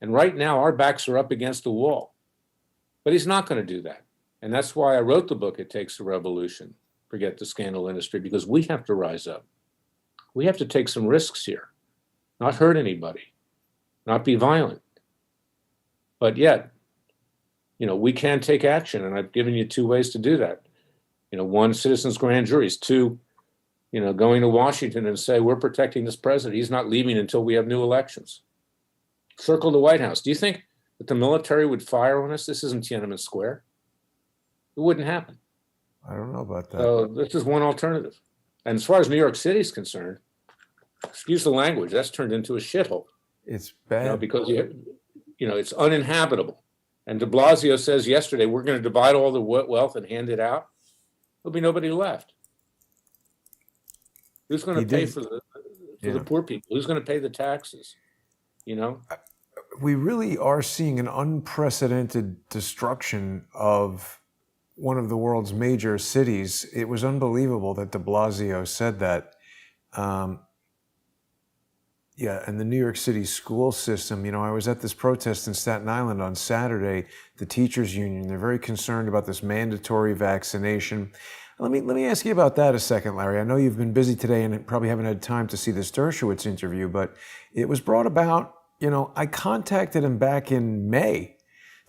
And right now, our backs are up against the wall. But he's not going to do that. And that's why I wrote the book, It Takes a Revolution, Forget the Scandal Industry, because we have to rise up. We have to take some risks here, not hurt anybody, not be violent. But yet, we can take action. And I've given you 2 ways to do that. 1, citizens' grand juries. 2, going to Washington and say, we're protecting this president. He's not leaving until we have new elections. Circle the White House. Do you think that the military would fire on us? This isn't Tiananmen Square. It wouldn't happen. I don't know about that. So this is one alternative. And as far as New York City is concerned, excuse the language, that's turned into a shithole. It's bad. Because it's uninhabitable. And de Blasio says yesterday, we're going to divide all the wealth and hand it out. There'll be nobody left. Who's going to pay for the poor people? Who's going to pay the taxes? We really are seeing an unprecedented destruction of one of the world's major cities. It was unbelievable that de Blasio said that. Yeah, and the New York City school system, I was at this protest in Staten Island on Saturday, the teachers union, they're very concerned about this mandatory vaccination. Let me ask you about that a second, Larry. I know you've been busy today and probably haven't had time to see this Dershowitz interview, but it was brought about, I contacted him back in May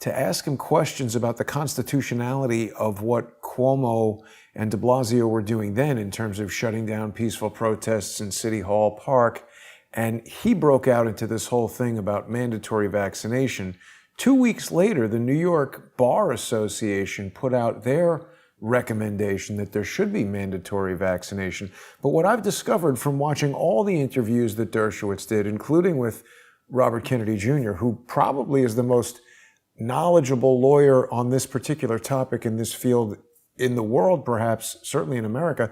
to ask him questions about the constitutionality of what Cuomo and de Blasio were doing then in terms of shutting down peaceful protests in City Hall Park. And he broke out into this whole thing about mandatory vaccination. 2 weeks later, the New York Bar Association put out their recommendation that there should be mandatory vaccination. But what I've discovered from watching all the interviews that Dershowitz did, including with Robert Kennedy Jr., who probably is the most knowledgeable lawyer on this particular topic in this field in the world, perhaps, certainly in America,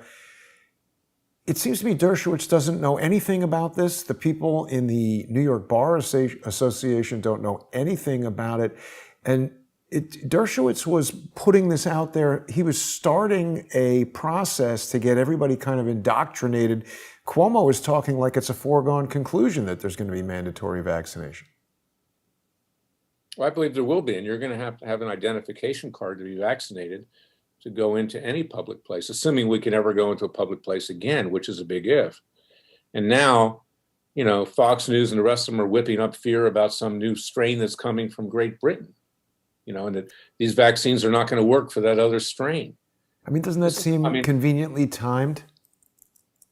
it seems to me Dershowitz doesn't know anything about this. The people in the New York Bar Association don't know anything about it. And Dershowitz was putting this out there. He was starting a process to get everybody kind of indoctrinated. Cuomo is talking like it's a foregone conclusion that there's going to be mandatory vaccination. Well, I believe there will be, and you're going to have an identification card to be vaccinated to go into any public place, assuming we can ever go into a public place again, which is a big if. And now, Fox News and the rest of them are whipping up fear about some new strain that's coming from Great Britain, and that these vaccines are not going to work for that other strain. I mean, doesn't that seem conveniently timed?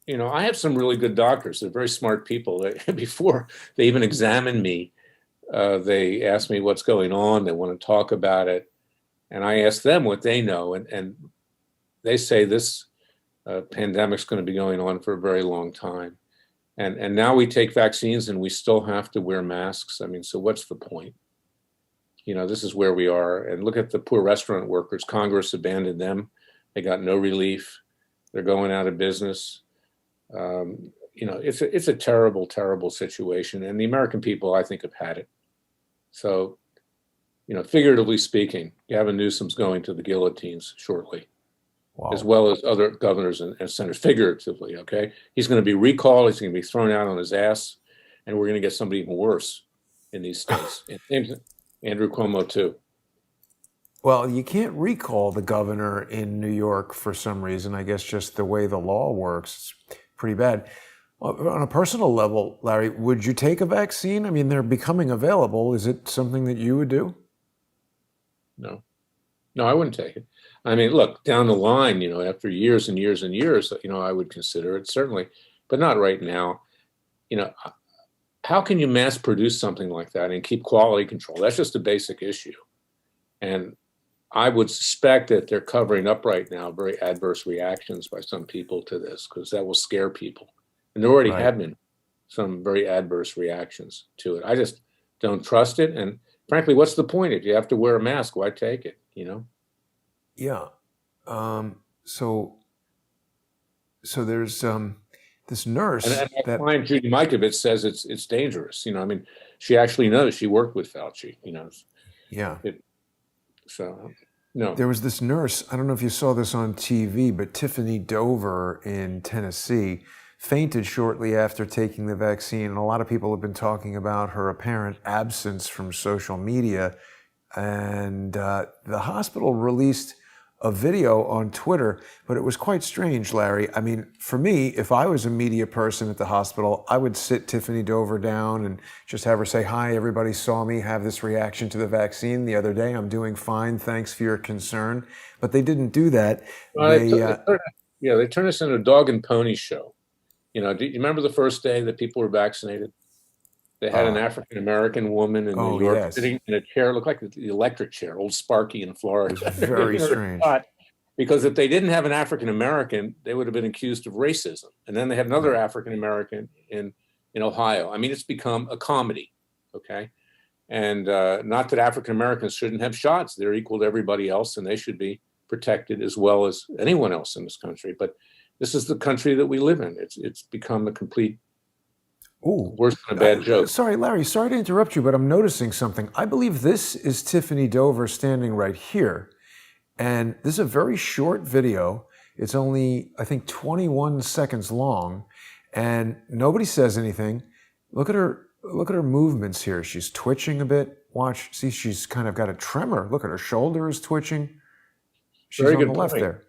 I have some really good doctors. They're very smart people. Before they even examine me, they ask me what's going on. They want to talk about it. And I ask them what they know. And they say this pandemic's going to be going on for a very long time. And now we take vaccines and we still have to wear masks. I mean, so what's the point? This is where we are. And look at the poor restaurant workers. Congress abandoned them. They got no relief. They're going out of business. It's a terrible, terrible situation. And the American people, I think, have had it. So, figuratively speaking, Gavin Newsom's going to the guillotines shortly, wow, as well as other governors and senators, figuratively, okay? He's going to be recalled. He's going to be thrown out on his ass. And we're going to get somebody even worse in these states. And Andrew Cuomo, too. Well, you can't recall the governor in New York for some reason. I guess just the way the law works. It's pretty bad. On a personal level, Larry, would you take a vaccine? I mean, they're becoming available. Is it something that you would do? No, I wouldn't take it. I mean, look, down the line, after years and years and years, I would consider it, certainly, but not right now. How can you mass produce something like that and keep quality control? That's just a basic issue. And I would suspect that they're covering up right now very adverse reactions by some people to this, because that will scare people. And there already have been some very adverse reactions to it. I just don't trust it. And frankly, what's the point? If you have to wear a mask, why take it, Yeah. So there's this nurse. And that client, Judy Mikovits, says it's dangerous. She actually knows. She worked with Fauci, Yeah. No. There was this nurse, I don't know if you saw this on TV, but Tiffany Dover in Tennessee fainted shortly after taking the vaccine. And a lot of people have been talking about her apparent absence from social media. And the hospital released a video on Twitter, but it was quite strange, Larry. I mean, for me, if I was a media person at the hospital, I would sit Tiffany Dover down and just have her say, "Hi, everybody saw me have this reaction to the vaccine the other day. I'm doing fine. Thanks for your concern." But they didn't do that. They turned us into a dog and pony show. Do you remember the first day that people were vaccinated? They had an African-American woman in New York sitting in a chair, looked like the electric chair, old Sparky in Florida. It was very strange. Because if they didn't have an African-American, they would have been accused of racism. And then they had another African-American in Ohio. I mean, it's become a comedy, okay? And not that African-Americans shouldn't have shots. They're equal to everybody else, and they should be protected as well as anyone else in this country. But this is the country that we live in. It's become a complete worse than a bad joke. Sorry, Larry, sorry to interrupt you, but I'm noticing something. I believe this is Tiffany Dover standing right here. And this is a very short video. It's only, I think, 21 seconds long, and nobody says anything. Look at her. Look at her movements here. She's twitching a bit. Watch. See, she's kind of got a tremor. Look at her shoulder is twitching. She's Very on the good left point. there.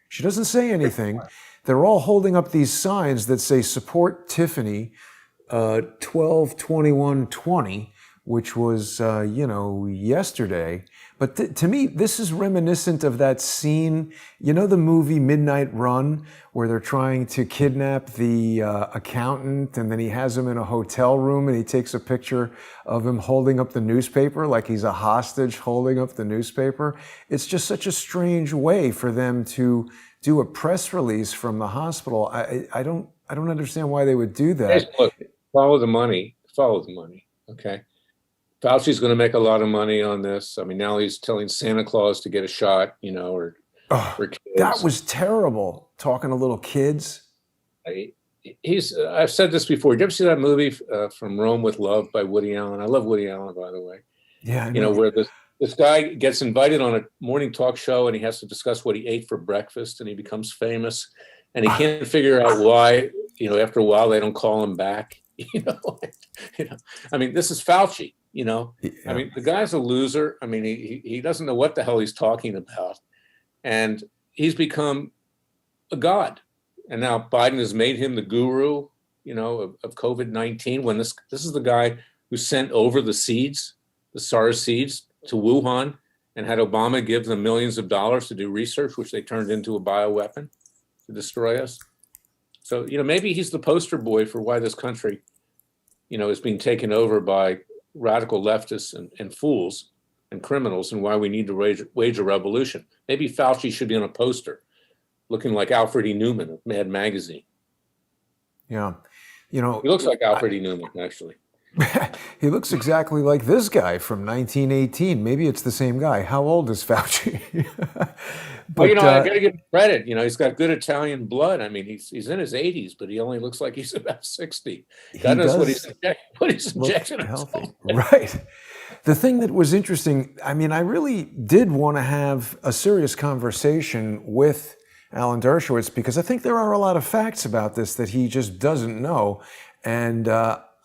She doesn't say anything. They're all holding up these signs that say support Tiffany 12/21/20, which was, yesterday. But to me, this is reminiscent of that scene, the movie Midnight Run, where they're trying to kidnap the accountant, and then he has him in a hotel room and he takes a picture of him holding up the newspaper like he's a hostage holding up the newspaper. It's just such a strange way for them to do a press release from the hospital. I don't understand why they would do that. Look, follow the money. Follow the money. Okay. Fauci's going to make a lot of money on this. I mean, now he's telling Santa Claus to get a shot, or kids. That was terrible. Talking to little kids. I've said this before. Did you ever see that movie From Rome with Love by Woody Allen? I love Woody Allen, by the way. Yeah, I know. Where this guy gets invited on a morning talk show and he has to discuss what he ate for breakfast, and he becomes famous, and he can't figure out why. After a while, they don't call him back. I mean, this is Fauci. Yeah. I mean, the guy's a loser. I mean, he doesn't know what the hell he's talking about, and he's become a god. And now Biden has made him the guru, of COVID-19. When this is the guy who sent over the seeds, the SARS seeds, to Wuhan, and had Obama give them millions of dollars to do research, which they turned into a bioweapon to destroy us. So, maybe he's the poster boy for why this country, is being taken over by radical leftists and fools and criminals, and why we need to wage a revolution. Maybe Fauci should be on a poster looking like Alfred E. Newman of Mad Magazine. Yeah. He looks like Alfred E. Newman, actually. He looks exactly like this guy from 1918. Maybe it's the same guy. How old is Fauci? But, I got to give him credit. He's got good Italian blood. I mean, he's in his 80s, but he only looks like he's about 60. God knows what he's injecting. Healthy. Right. The thing that was interesting, I mean, I really did want to have a serious conversation with Alan Dershowitz, because I think there are a lot of facts about this that he just doesn't know. And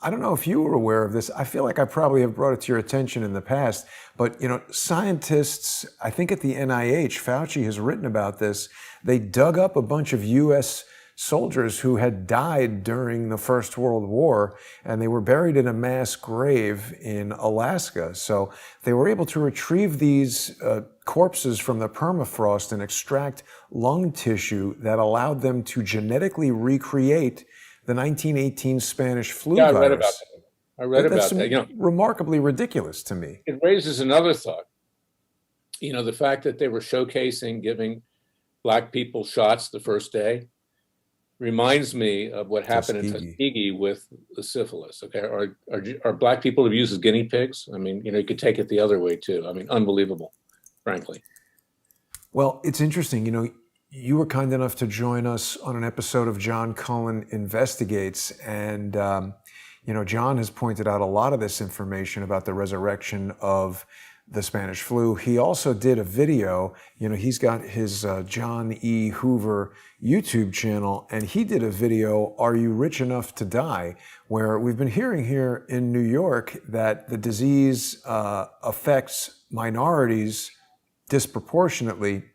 I don't know if you were aware of this. I feel like I probably have brought it to your attention in the past, but scientists, I think at the NIH, Fauci has written about this. They dug up a bunch of U.S. soldiers who had died during the First World War, and they were buried in a mass grave in Alaska. So they were able to retrieve these corpses from the permafrost and extract lung tissue that allowed them to genetically recreate the 1918 Spanish flu virus. I read about that. That's remarkably ridiculous to me. It raises another thought. The fact that they were showcasing giving Black people shots the first day reminds me of what happened in Tuskegee with the syphilis. Okay, are Black people abused as guinea pigs? I mean, you could take it the other way too. I mean, unbelievable, frankly. Well, it's interesting. You were kind enough to join us on an episode of John Cullen Investigates, and John has pointed out a lot of this information about the resurrection of the Spanish flu. He also did a video. He's got his John E. Hoover YouTube channel, and he did a video, "Are You Rich Enough to Die?" where we've been hearing here in New York that the disease affects minorities disproportionately.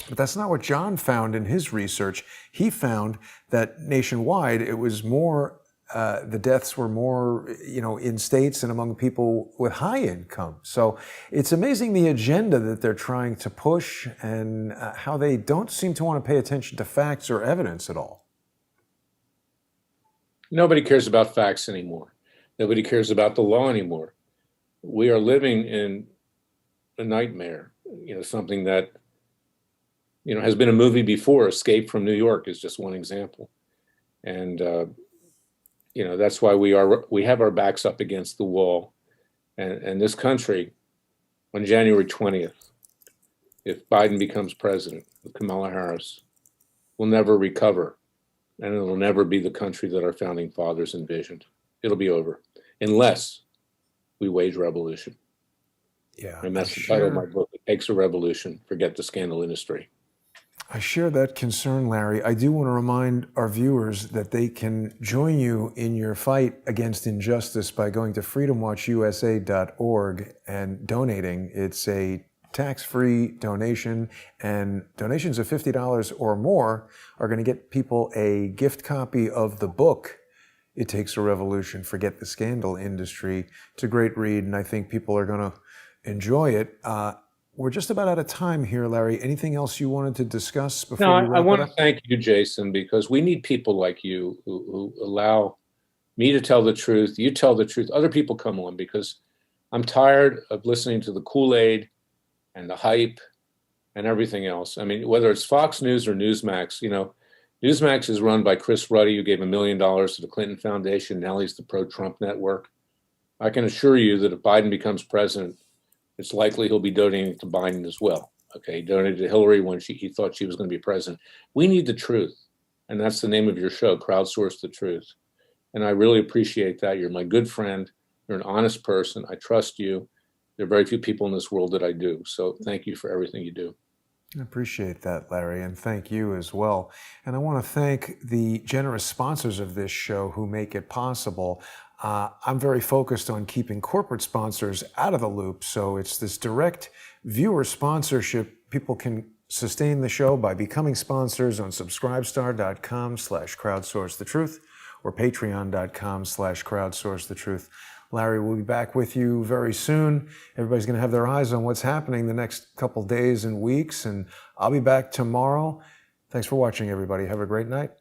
But that's not what John found in his research. He found that nationwide, it was more, the deaths were more, in states and among people with high income. So it's amazing the agenda that they're trying to push, and how they don't seem to want to pay attention to facts or evidence at all. Nobody cares about facts anymore. Nobody cares about the law anymore. We are living in a nightmare, something that has been a movie before. Escape from New York is just one example. And, that's why we have our backs up against the wall. And this country, on January 20th, if Biden becomes president with Kamala Harris, will never recover. And it'll never be the country that our founding fathers envisioned. It'll be over, unless we wage revolution. Yeah. And that's the title of my book. takes a revolution. Forget the scandal industry. I share that concern, Larry. I do want to remind our viewers that they can join you in your fight against injustice by going to freedomwatchusa.org and donating. It's a tax-free donation, and donations of $50 or more are going to get people a gift copy of the book, It Takes a Revolution, Forget the Scandal Industry. It's a great read, and I think people are going to enjoy it. We're just about out of time here, Larry. Anything else you wanted to discuss before we No, wrap I it want up? to thank you, Jason, because we need people like you who allow me to tell the truth. You tell the truth. Other people come on, because I'm tired of listening to the Kool-Aid and the hype and everything else. I mean, whether it's Fox News or Newsmax, Newsmax is run by Chris Ruddy, who gave $1 million to the Clinton Foundation. Now he's the pro-Trump network. I can assure you that if Biden becomes president, it's likely he'll be donating to Biden as well. Okay, he donated to Hillary when he thought she was going to be president. We need the truth, and that's the name of your show, Crowdsource the Truth. And I really appreciate that. You're my good friend. You're an honest person. I trust you. There are very few people in this world that I do. So thank you for everything you do. I appreciate that, Larry, and thank you as well. And I want to thank the generous sponsors of this show who make it possible. I'm very focused on keeping corporate sponsors out of the loop, so it's this direct viewer sponsorship. People can sustain the show by becoming sponsors on subscribestar.com/crowdsourcethetruth or patreon.com/crowdsourcethetruth. Larry, we'll be back with you very soon. Everybody's going to have their eyes on what's happening the next couple days and weeks, and I'll be back tomorrow. Thanks for watching, everybody. Have a great night.